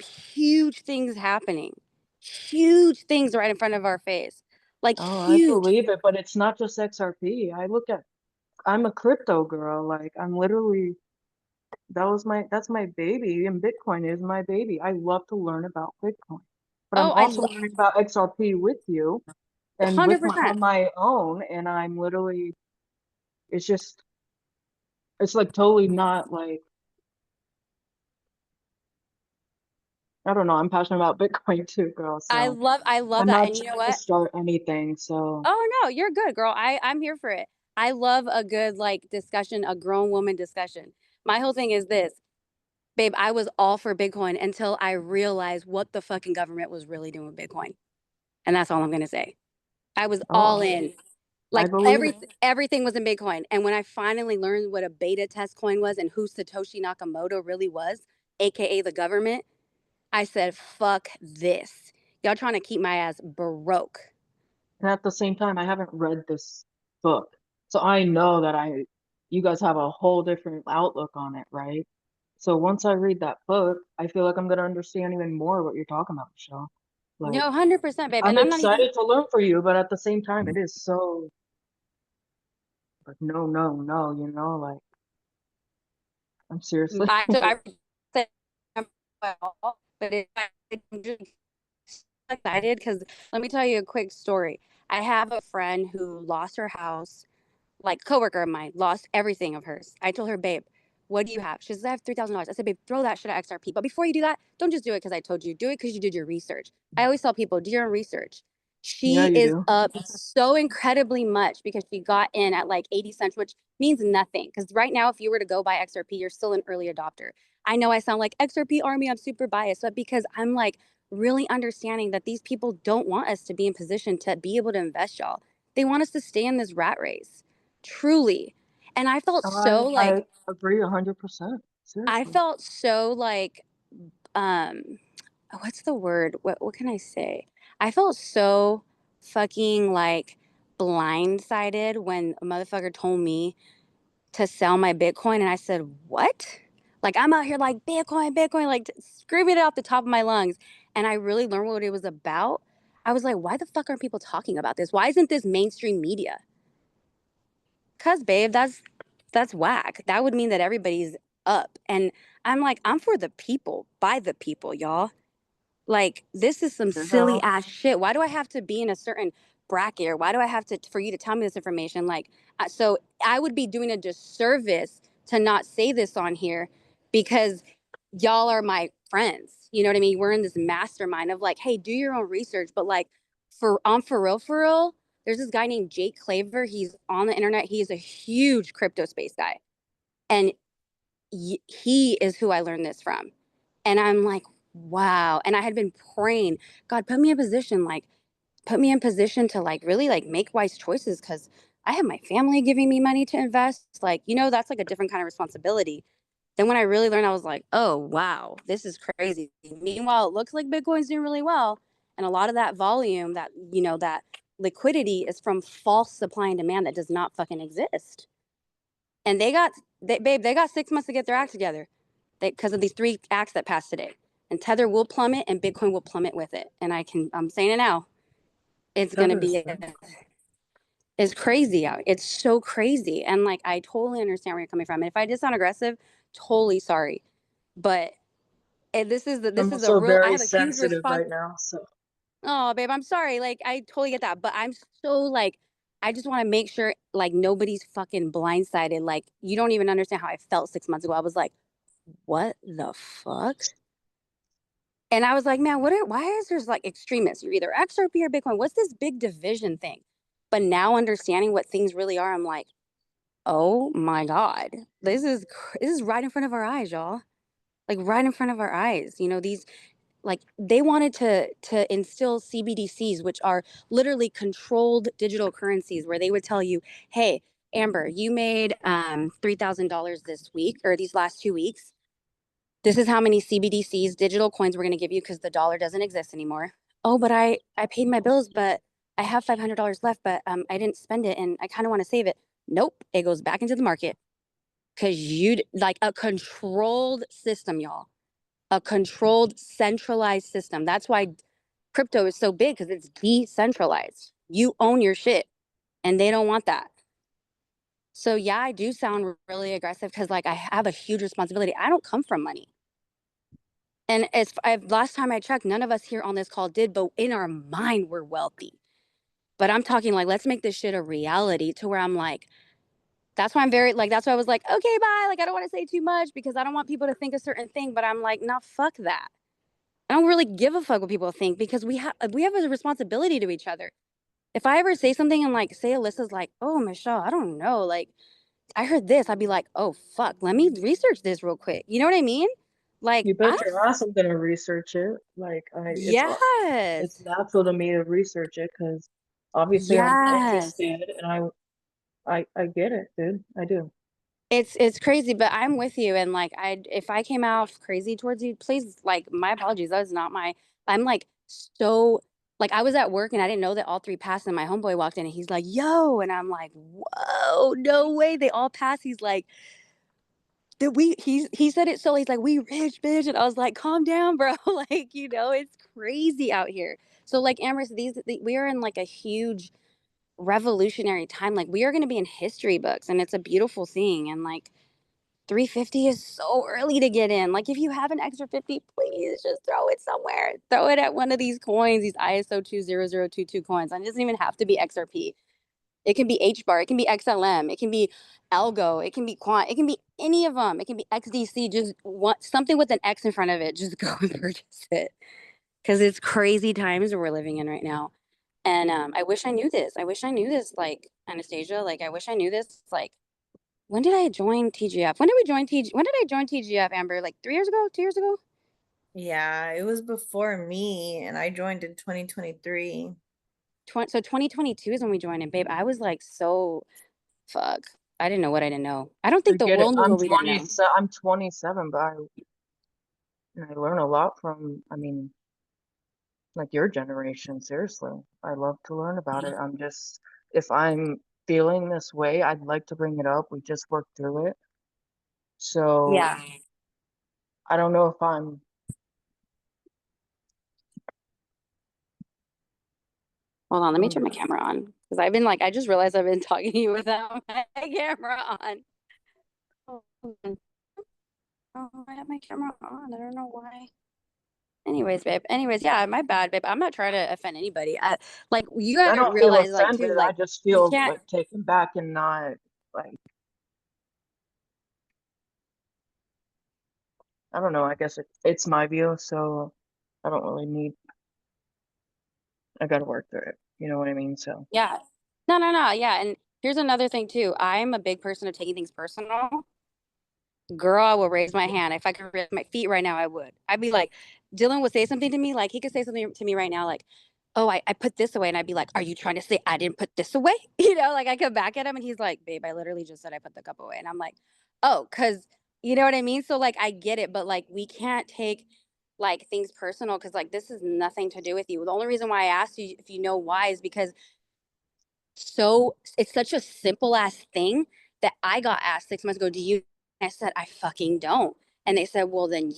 huge things happening. Huge things right in front of our face. Like, Oh, I huge. believe it, but it's not just XRP. I'm a crypto girl. Like, I'm literally, that's my baby, and Bitcoin is my baby. I love to learn about Bitcoin, but I'm Oh, I also love learning about XRP with you and with my 100%. on my own, and I'm literally, it's just, it's like totally not like, I don't know, I'm passionate about Bitcoin too, girl, so I love I'm that. not And you know trying to what? start anything, so Oh no, you're good, girl. I'm here for it. I love a good like discussion, a grown woman discussion. My whole thing is this. Babe, I was all for Bitcoin until I realized what the fucking government was really doing with Bitcoin. And that's all I'm going to say. I was all oh, in. I Like, believe it. everything was in Bitcoin. And when I finally learned what a beta test coin was and who Satoshi Nakamoto really was, aka the government, I said, fuck this. Y'all trying to keep my ass broke. And at the same time, I haven't read this book. So I know that you guys have a whole different outlook on it, right? So once I read that book, I feel like I'm gonna understand even more what you're talking about, Michelle. Like, No, 100%, babe. I'm And I'm not even, excited to learn for you, but at the same time, it is so like, no, no, no, like, I'm seriously. I said, but I'm just excited because let me tell you a quick story. I have a friend who lost her house, like coworker of mine, lost everything of hers. I told her, babe, what do you have? She says, I have $3,000. I said, babe, throw that shit at XRP. But before you do that, don't just do it because I told you. Do it because you did your research. I always tell people, do your own research. Yeah, She you is do. up so incredibly much because she got in at like 80 cents, which means nothing. Because right now, if you were to go buy XRP, you're still an early adopter. I know I sound like XRP army, I'm super biased, but because I'm like really understanding that these people don't want us to be in position to be able to invest, y'all. They want us to stay in this rat race, truly. And I felt so I like, agree 100%. I Seriously. felt so like, um, what's the word? What can I say? I felt so fucking like blindsided when a motherfucker told me to sell my Bitcoin. And I said, what? Like, I'm out here like Bitcoin, Bitcoin, like screaming it off the top of my lungs. And I really learned what it was about. I was like, why the fuck aren't people talking about this? Why isn't this mainstream media? Cause babe, that's whack. That would mean that everybody's up. And I'm like, I'm for the people, by the people, y'all. Like, this is some silly ass shit. Why do I have to be in a certain bracket, or why do I have to for you to tell me this information? Like, so I would be doing a disservice to not say this on here, because y'all are my friends. You know what I mean? We're in this mastermind of like, hey, do your own research. But like, for real, there's this guy named Jake Claver. He's on the internet. He's a huge crypto space guy, and he is who I learned this from. And I'm like, wow. And I had been praying, God, put me in position to like really like make wise choices, because I have my family giving me money to invest. Like, that's like a different kind of responsibility. Then when I really learned, I was like, oh, wow, this is crazy. Meanwhile, it looks like Bitcoin's doing really well. And a lot of that volume, that liquidity is from false supply and demand that does not fucking exist. And they got 6 months to get their act together, because of these 3 acts that passed today. And Tether will plummet, and Bitcoin will plummet with it. And I'm saying it now. It's gonna be it's crazy out. It's so crazy. And like, I totally understand where you're coming from. And if I just sound aggressive, totally sorry. But this I'm is a also real. I very have a huge sensitive response. right now, so Oh, babe, I'm sorry. Like, I totally get that. But I'm so like, I just want to make sure like nobody's fucking blindsided. Like, you don't even understand how I felt 6 months ago. I was like, what the fuck? And I was like, man, why is there's like extremists? You're either XRP or Bitcoin. What's this big division thing? But now understanding what things really are, I'm like, oh my God, this is right in front of our eyes, y'all. Like, right in front of our eyes. These, like, they wanted to instill CBDCs, which are literally controlled digital currencies, where they would tell you, hey, Amber, you made $3,000 this week, or these last 2 weeks. This is how many CBDCs, digital coins, we're going to give you, because the dollar doesn't exist anymore. Oh, but I paid my bills, but I have $500 left, but I didn't spend it, and I kind of want to save it. Nope, it goes back into the market, because like a controlled system, y'all. A controlled, centralized system. That's why crypto is so big, because it's decentralized. You own your shit, and they don't want that. So yeah, I do sound really aggressive, because like, I have a huge responsibility. I don't come from money. And last time I checked, none of us here on this call did, but in our mind, we're wealthy. But I'm talking like, let's make this shit a reality, to where I'm like, that's why that's why I was like, okay, bye. Like, I don't want to say too much, because I don't want people to think a certain thing, but I'm like, nah, fuck that. I don't really give a fuck what people think, because we have a responsibility to each other. If I ever say something and like, say Alyssa's like, oh, Michelle, I don't know, like, I heard this, I'd be like, oh fuck, let me research this real quick. You know what I mean? Like, you I bet don't. your ass I'm gonna research it. Like it's Yes. natural to me to research it because obviously I'm Yes. interested and I get it, dude. I do. It's crazy, but I'm with you. And like, if I came out crazy towards you, please, like, my apologies. That was not my. I'm like, so, like, I was at work and I didn't know that all 3 passed, and my homeboy walked in and he's like, yo, and I'm like, whoa, no way, they all passed. He's like, he said it, so he's like, we rich, bitch, and I was like, calm down, bro. Like, it's crazy out here. So like, Amherst, we are in like a huge revolutionary time. Like, we are going to be in history books, and it's a beautiful thing. And like, 350 is so early to get in. Like, if you have an extra 50, please just throw it somewhere. Throw it at one of these coins, these ISO 20022 coins. And it doesn't even have to be XRP. It can be HBAR, it can be XLM, it can be Algo, it can be Quant, it can be any of them. It can be XDC. Just want something with an X in front of it. Just go and purchase it, because it's crazy times we're living in right now. And I wish I knew this. I wish I knew this, like, Anastasia. Like, I wish I knew this. Like, when did I join TGF? When did I join TGF, Amber? Like 3 years ago, 2 years ago? Yeah, it was before me, and I joined in 2023. So 2022 is when we joined, and babe, I was like, so fuck. I didn't know what I didn't know. I don't I think the get it. world knew what we didn't know. I'm 27, but I learn a lot from, I mean, like your generation, seriously. I love to learn about it. I'm just, if I'm feeling this way, I'd like to bring it up. We just worked through it. So Yeah. I don't know if I'm Hold on, let me turn my camera on because I've been like, I just realized I've been talking to you without my camera on. Oh, I have my camera on. I don't know why. Anyways, babe. Anyways, yeah, my bad, babe. I'm not trying to offend anybody. Like you I gotta don't feel realize, like, offended. too, I like just you feel can't. like taken back and not like, I don't know. I guess it's my view, so I don't really need. I got to work through it. You know what I mean? So Yeah. No, no, no. Yeah, and here's another thing too. I'm a big person of taking things personal. Girl, I will raise my hand. If I could raise my feet right now, I would. I'd be like, Dylan would say something to me, like he could say something to me right now, like, oh, I put this away. And I'd be like, are you trying to say I didn't put this away? Like I come back at him and he's like, babe, I literally just said I put the cup away. And I'm like, oh, because you know what I mean? So like I get it, but like we can't take like things personal because like this is nothing to do with you. The only reason why I asked you if you know why is because it's such a simple ass thing that I got asked 6 months ago, do you? I said, I fucking don't. And they said, well, then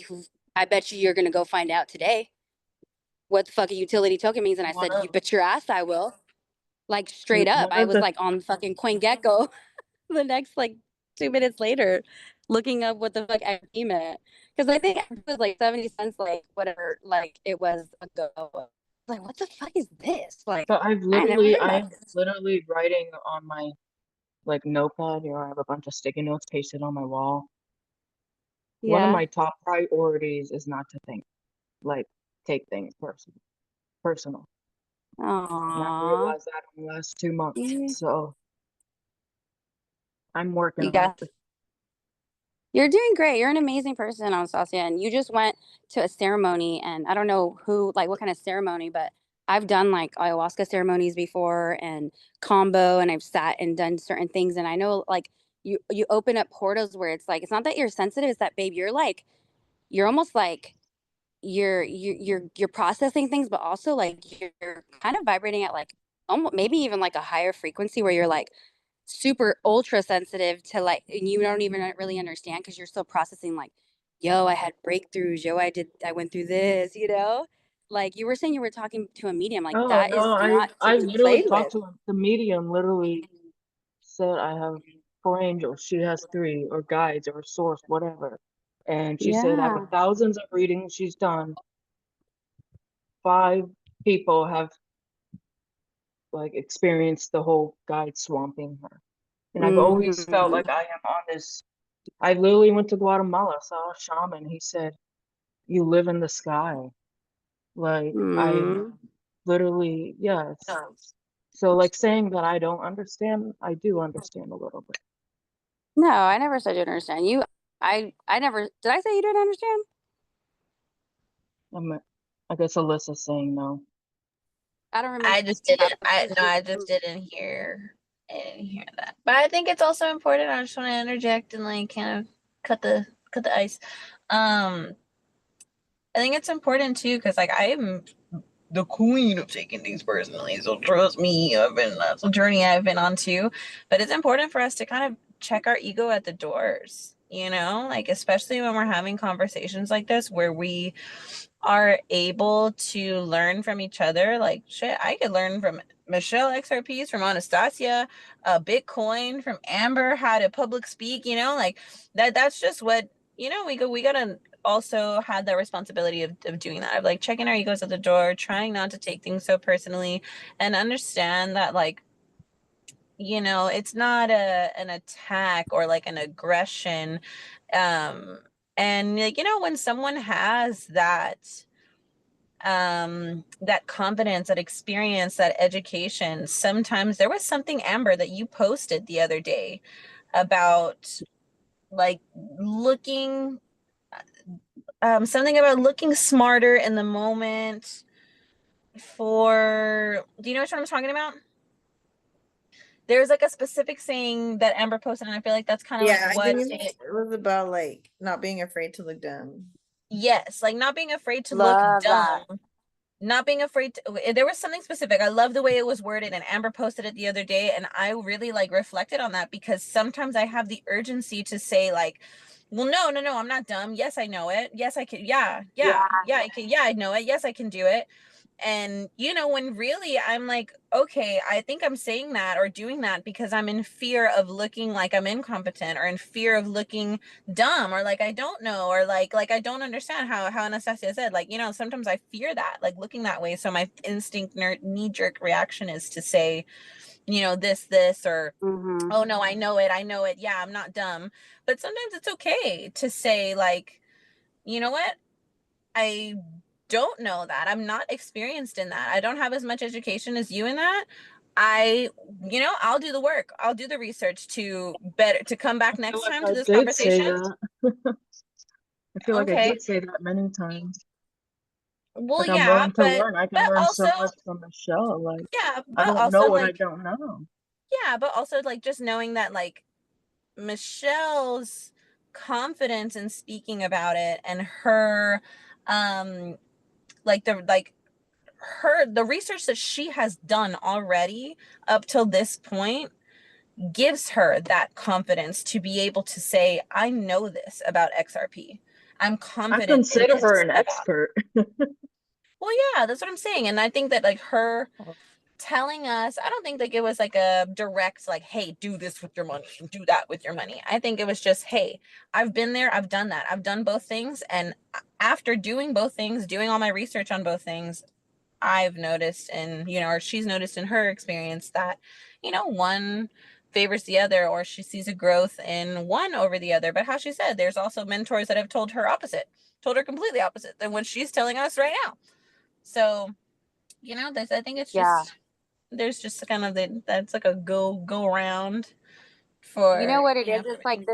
I bet you're going to go find out today what the fuck a utility token means. And I one said, of you bet your ass I will. Like straight up. one I of was the like on fucking CoinGecko the next like 2 minutes later, looking up what the fuck XP meant. Because I think it was like 70 cents, like whatever, like it was ago. Like, what the fuck is this? Like, but I never heard about I'm this. literally writing on my like notepad. I have a bunch of sticky notes pasted on my wall. One of Yeah. my top priorities is not to like take things personal. And I've Aww. realized that in the last 2 months. You So I'm working you on got it. You're doing great. You're an amazing person, Anastasia. And you just went to a ceremony, and I don't know who, like, what kind of ceremony, but I've done like ayahuasca ceremonies before and combo, and I've sat and done certain things. And I know, like, you open up portals where it's like, it's not that you're sensitive, it's that, babe, you're like, you're almost like you're processing things, but also like you're kind of vibrating at like almost maybe even like a higher frequency where you're like super ultra sensitive to like, and you don't even really understand because you're still processing like, yo, I had breakthroughs, yo, I went through this, like you were saying you were talking to a medium, like Oh that no, is not to I be literally played talked with. to the medium. Literally said I have 4 angels. She has three, or guides, or source, whatever. And she said out of Yeah. thousands of readings she's done, 5 people have like experienced the whole guide swamping her. And I've always felt Hmm. like I am on this. I literally went to Guatemala, saw a shaman. He said, "You live in the sky." Like I Hmm. literally, yes. So like saying that I don't understand, I do understand a little bit. No, I never said you didn't understand. I never did. I say you didn't understand? I'm, I guess Alyssa's saying no. I don't remember. I just didn't. I just didn't hear that. But I think it's also important. I just want to interject and like kind of cut the ice. Um, I think it's important too because like I'm the queen of taking things personally. So trust me, that's a journey I've been on too. But it's important for us to kind of check our ego at the doors, like especially when we're having conversations like this where we are able to learn from each other. Like shit, I could learn from Michelle XRPs, from Anastasia, Bitcoin, from Amber, how to public speak, like that's just what, we gotta also have the responsibility of doing that, of like checking our egos at the door, trying not to take things so personally, and understand that like, it's not an attack or like an aggression. And like, when someone has that confidence, that experience, that education, sometimes there was something, Amber, that you posted the other day about like looking something about looking smarter in the moment. Do you know what I'm talking about? There's like a specific saying that Amber posted, and I feel like that's kind of like Yeah, I what think it, it was about like not being afraid to look dumb. yes, like not being afraid to look Love that. dumb. not being afraid to, there was something specific. I love the way it was worded, and Amber posted it the other day, and I really like reflected on that, because sometimes I have the urgency to say like, well, no, I'm not dumb. Yes, I know it. Yes, I can. Yeah, I can. Yeah, I know it. Yes, I can do it. And when really I'm like, okay, I think I'm saying that or doing that because I'm in fear of looking like I'm incompetent, or in fear of looking dumb, or like I don't know, or like I don't understand, how Anastasia said, like, sometimes I fear that, like, looking that way. So my instinct knee-jerk reaction is to say, this, or Mm-hmm. oh no, I know it. Yeah, I'm not dumb. But sometimes it's okay to say, like, you know what? I don't know that. I'm not experienced in that. I don't have as much education as you in that. I'll do the work. I'll do the research to come back I feel next like time to I this did say conversation. that. I feel like I Okay. did say that many times. Well, Like, I'm yeah, willing to but learn. I can learn also, so much from Michelle. Like, yeah, I but don't know also what I like, don't know. yeah, but also like just knowing that like Michelle's confidence in speaking about it, and her like the research that she has done already up till this point gives her that confidence to be able to say, I know this about XRP. I'm I confident in consider her this an about. expert. Well, yeah, that's what I'm saying. And I think that like her Oh, telling us, I don't think like it was like a direct, like, hey, do this with your money and do that with your money. I think it was just, hey, I've been there, I've done that, I've done both things. And after doing both things, doing all my research on both things, I've noticed, and or she's noticed in her experience, that one favors the other, or she sees a growth in one over the other. But how she said, there's also mentors that have told her opposite, told her completely opposite than what she's telling us right now. So I think it's Yeah. just, there's just kind of that's like a go around You know for what it is? It's like,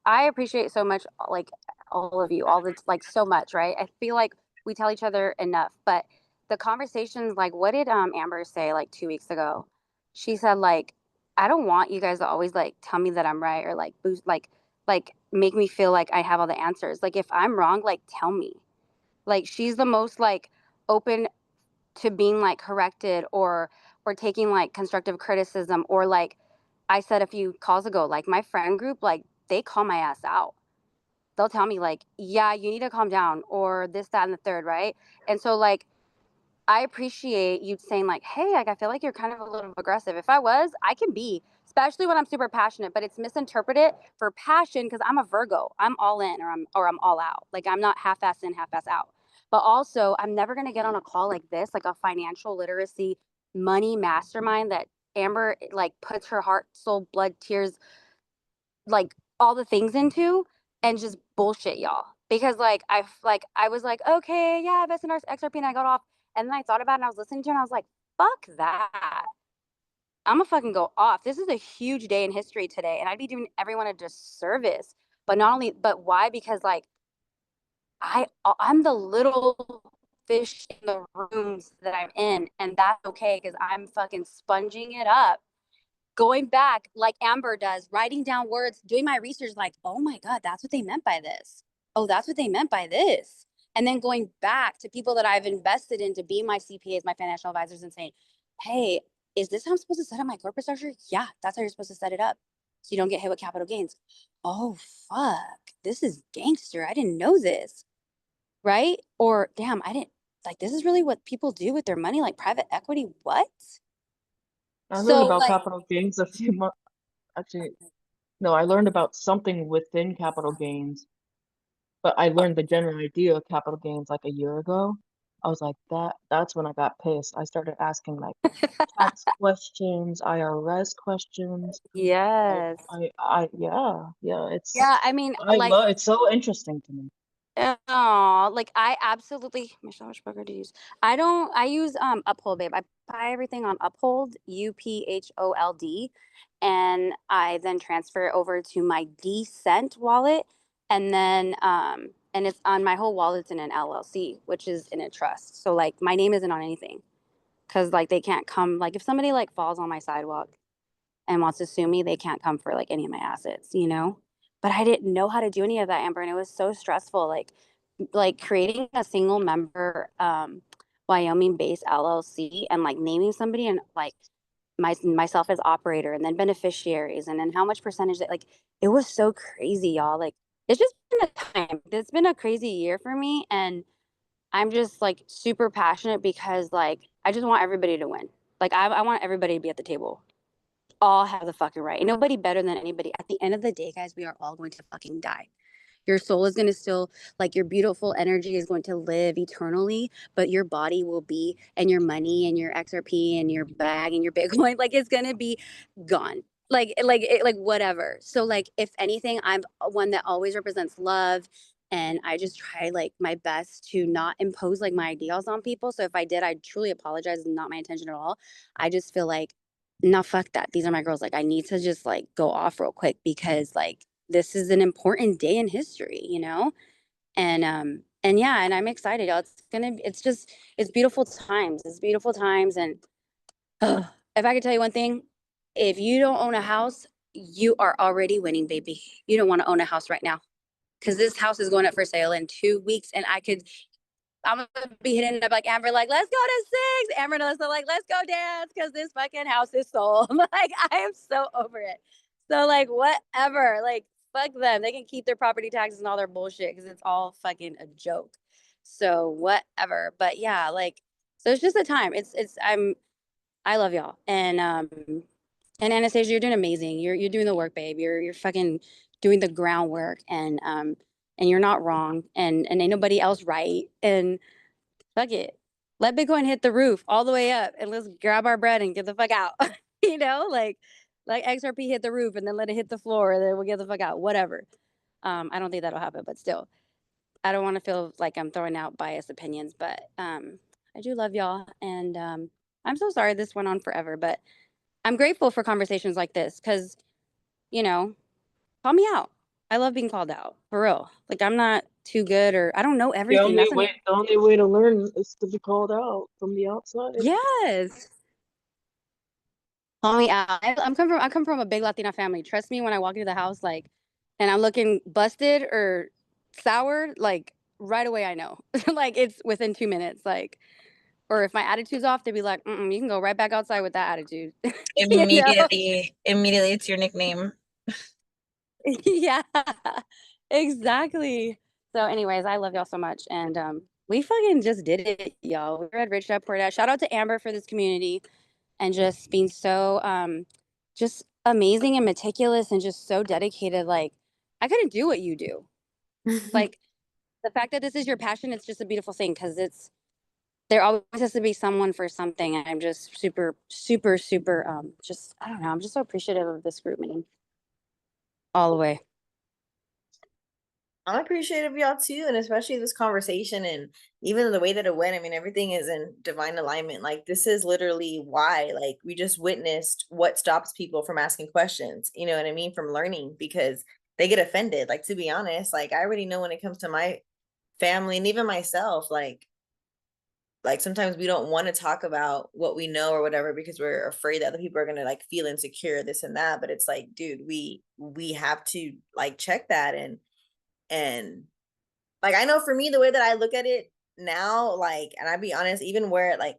I appreciate so much, like, all of you, all the, like, so much, right? I feel like we tell each other enough, but the conversations, like, what did Amber say like 2 weeks ago? She said, like, I don't want you guys to always like tell me that I'm right, or like boost, like make me feel like I have all the answers. Like, if I'm wrong, like, tell me. Like, she's the most like open to being like corrected, or taking like constructive criticism, or like I said a few calls ago, like my friend group, like they call my ass out. They'll tell me like, yeah, you need to calm down, or this, that, and the third, right? And so like I appreciate you saying like, hey, like I feel like you're kind of a little aggressive. If I was, I can be, especially when I'm super passionate, but it's misinterpreted for passion because I'm a Virgo. I'm all in, or I'm all out. Like, I'm not half-ass in, half-ass out. But also, I'm never gonna get on a call like this, like a financial literacy money mastermind that Amber like puts her heart, soul, blood, tears, like all the things into, and just bullshit y'all. Because I was like, okay, yeah, invest in our XRP, and I got off, and then I thought about it, and I was listening to it, and I was like, fuck that. I'm gonna fucking go off. This is a huge day in history today, and I'd be doing everyone a disservice. But not only, but why? Because like I'm the little fish in the rooms that I'm in, and that's okay because I'm fucking sponging it up, going back like Amber does, writing down words, doing my research, like, oh my God, that's what they meant by this. Oh, that's what they meant by this. And then going back to people that I've invested in to be my CPAs, my financial advisors, and saying, hey, is this how I'm supposed to set up my corporate structure? Yeah, that's how you're supposed to set it up, so you don't get hit with capital gains. Oh, fuck. This is gangster. I didn't know this. Right? Or damn, I didn't, like, this is really what people do with their money, like private equity. What? I learned So, about like, capital gains a few months. Actually, no, I learned about something within capital gains, but I learned the general idea of capital gains like a year ago. I was like, that's when I got pissed. I started asking like tax questions, IRS questions. yes. Yeah, Yeah, I mean, I like, love it's so interesting to me. oh, like I absolutely, Michelle, which broker to use? I use Uphold, babe. I buy everything on Uphold, UPHOLD, and I then transfer it over to my Decent wallet, and then and it's on my whole wallet's in an LLC, which is in a trust. So like my name isn't on anything, because like they can't come, like if somebody like falls on my sidewalk and wants to sue me, they can't come for like any of my assets, you know? But I didn't know how to do any of that, Amber, and it was so stressful. Like creating a single member Wyoming-based LLC and like naming somebody and like myself as operator and then beneficiaries and then how much percentage that like it was so crazy, y'all. Like it's just been a time. It's been a crazy year for me and I'm just like super passionate because like I just want everybody to win. Like I want everybody to be at the table. All have the fucking right. And nobody better than anybody. At the end of the day, guys, we are all going to fucking die. Your soul is going to still, like, your beautiful energy is going to live eternally, but your body will be, and your money and your XRP and your bag and your Bitcoin, like, it's going to be gone. Like whatever. So, like, if anything, I'm one that always represents love. And I just try, like, my best to not impose, like, my ideals on people. So if I did, I truly apologize. It's not my intention at all. I just feel like, no, fuck that. These are my girls. Like, I need to just, like, go off real quick because, like, this is an important day in history, you know? And yeah, and I'm excited. Y'all. It's beautiful times. It's beautiful times. And if I could tell you one thing, if you don't own a house, you are already winning, baby. You don't want to own a house right now because this house is going up for sale in 2 weeks. And I'm gonna be hitting up like Amber, like, let's go to Six. Amber and Alyssa, like, let's go dance because this fucking house is sold. Like, I am so over it. So, like, whatever. Like, fuck them. They can keep their property taxes and all their bullshit because it's all fucking a joke. So, whatever. But yeah, like, so it's just a time. I love y'all. And Anastasia, you're doing amazing. You're doing the work, babe. You're fucking doing the groundwork and you're not wrong and ain't nobody else right. And fuck it. Let Bitcoin hit the roof all the way up and let's grab our bread and get the fuck out. You know, like XRP hit the roof and then let it hit the floor and then we'll get the fuck out. Whatever. I don't think that'll happen, but still. I don't want to feel like I'm throwing out biased opinions, but I do love y'all. And I'm so sorry this went on forever, but I'm grateful for conversations like this because, you know, call me out. I love being called out, for real. Like, I'm not too good or I don't know everything. The only way to learn is to be called out from the outside. Yes. Call me out. I come from a big Latina family. Trust me when I walk into the house, like, and I'm looking busted or sour, like, right away I know. Like, it's within 2 minutes. Like, or if my attitude's off, they'd be like, you can go right back outside with that attitude. You know? Immediately it's your nickname. Yeah, exactly. So, anyways, I love y'all so much. And we fucking just did it, y'all. We read Rich Dad Poor Dad. Shout out to Amber for this community and just being so just amazing and meticulous and just so dedicated. Like, I couldn't do what you do. Like, the fact that this is your passion, it's just a beautiful thing because there always has to be someone for something. And I'm just super, super, super, just, I don't know, I'm just so appreciative of this group, man. All the way. I'm appreciative of y'all too, and especially this conversation and even the way that it went. I mean, everything is in divine alignment. Like, this is literally why, like, we just witnessed what stops people from asking questions. You know what I mean? From learning because they get offended. Like, to be honest, like, I already know when it comes to my family and even myself, like sometimes we don't want to talk about what we know or whatever because we're afraid that other people are gonna like feel insecure, this and that. But it's like, dude, we have to like check that and like, I know for me, the way that I look at it now, like, and I'd be honest, even where like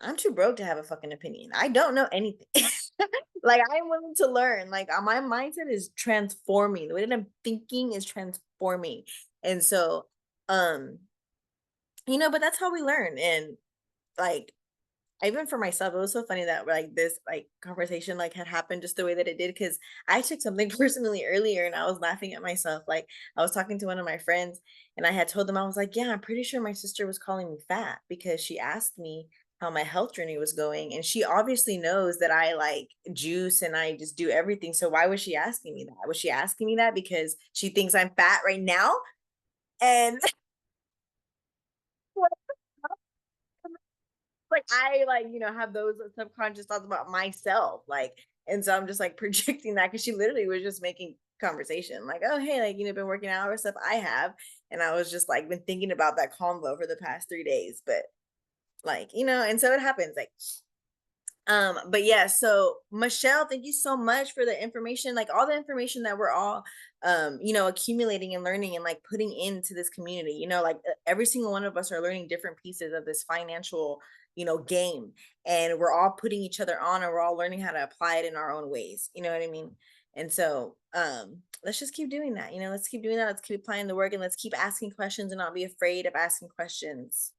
I'm too broke to have a fucking opinion. I don't know anything. Like, I'm willing to learn. Like, my mindset is transforming. The way that I'm thinking is transforming. And so, but that's how we learn. And like, even for myself, it was so funny that like this like conversation like had happened just the way that it did because I took something personally earlier and I was laughing at myself. Like, I was talking to one of my friends and I had told them, I was like, yeah, I'm pretty sure my sister was calling me fat because she asked me how my health journey was going, and she obviously knows that I like juice and I just do everything. So why was she asking me that? Was she asking me that because she thinks I'm fat right now? And like, I like, have those subconscious thoughts about myself, like, and so I'm just like projecting that because she literally was just making conversation like, oh hey, like, been working out or stuff. I have, and I was just like been thinking about that convo for the past 3 days. But like, and so it happens, like, but yeah, so Michelle, thank you so much for the information, like all the information that we're all accumulating and learning and like putting into this community. Like every single one of us are learning different pieces of this financial, game, and we're all putting each other on, and we're all learning how to apply it in our own ways. You know what I mean? And so let's just keep doing that. Let's keep doing that. Let's keep applying the work, and let's keep asking questions and not be afraid of asking questions.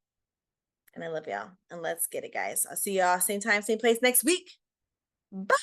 And I love y'all. And let's get it, guys. I'll see y'all same time, same place next week. Bye.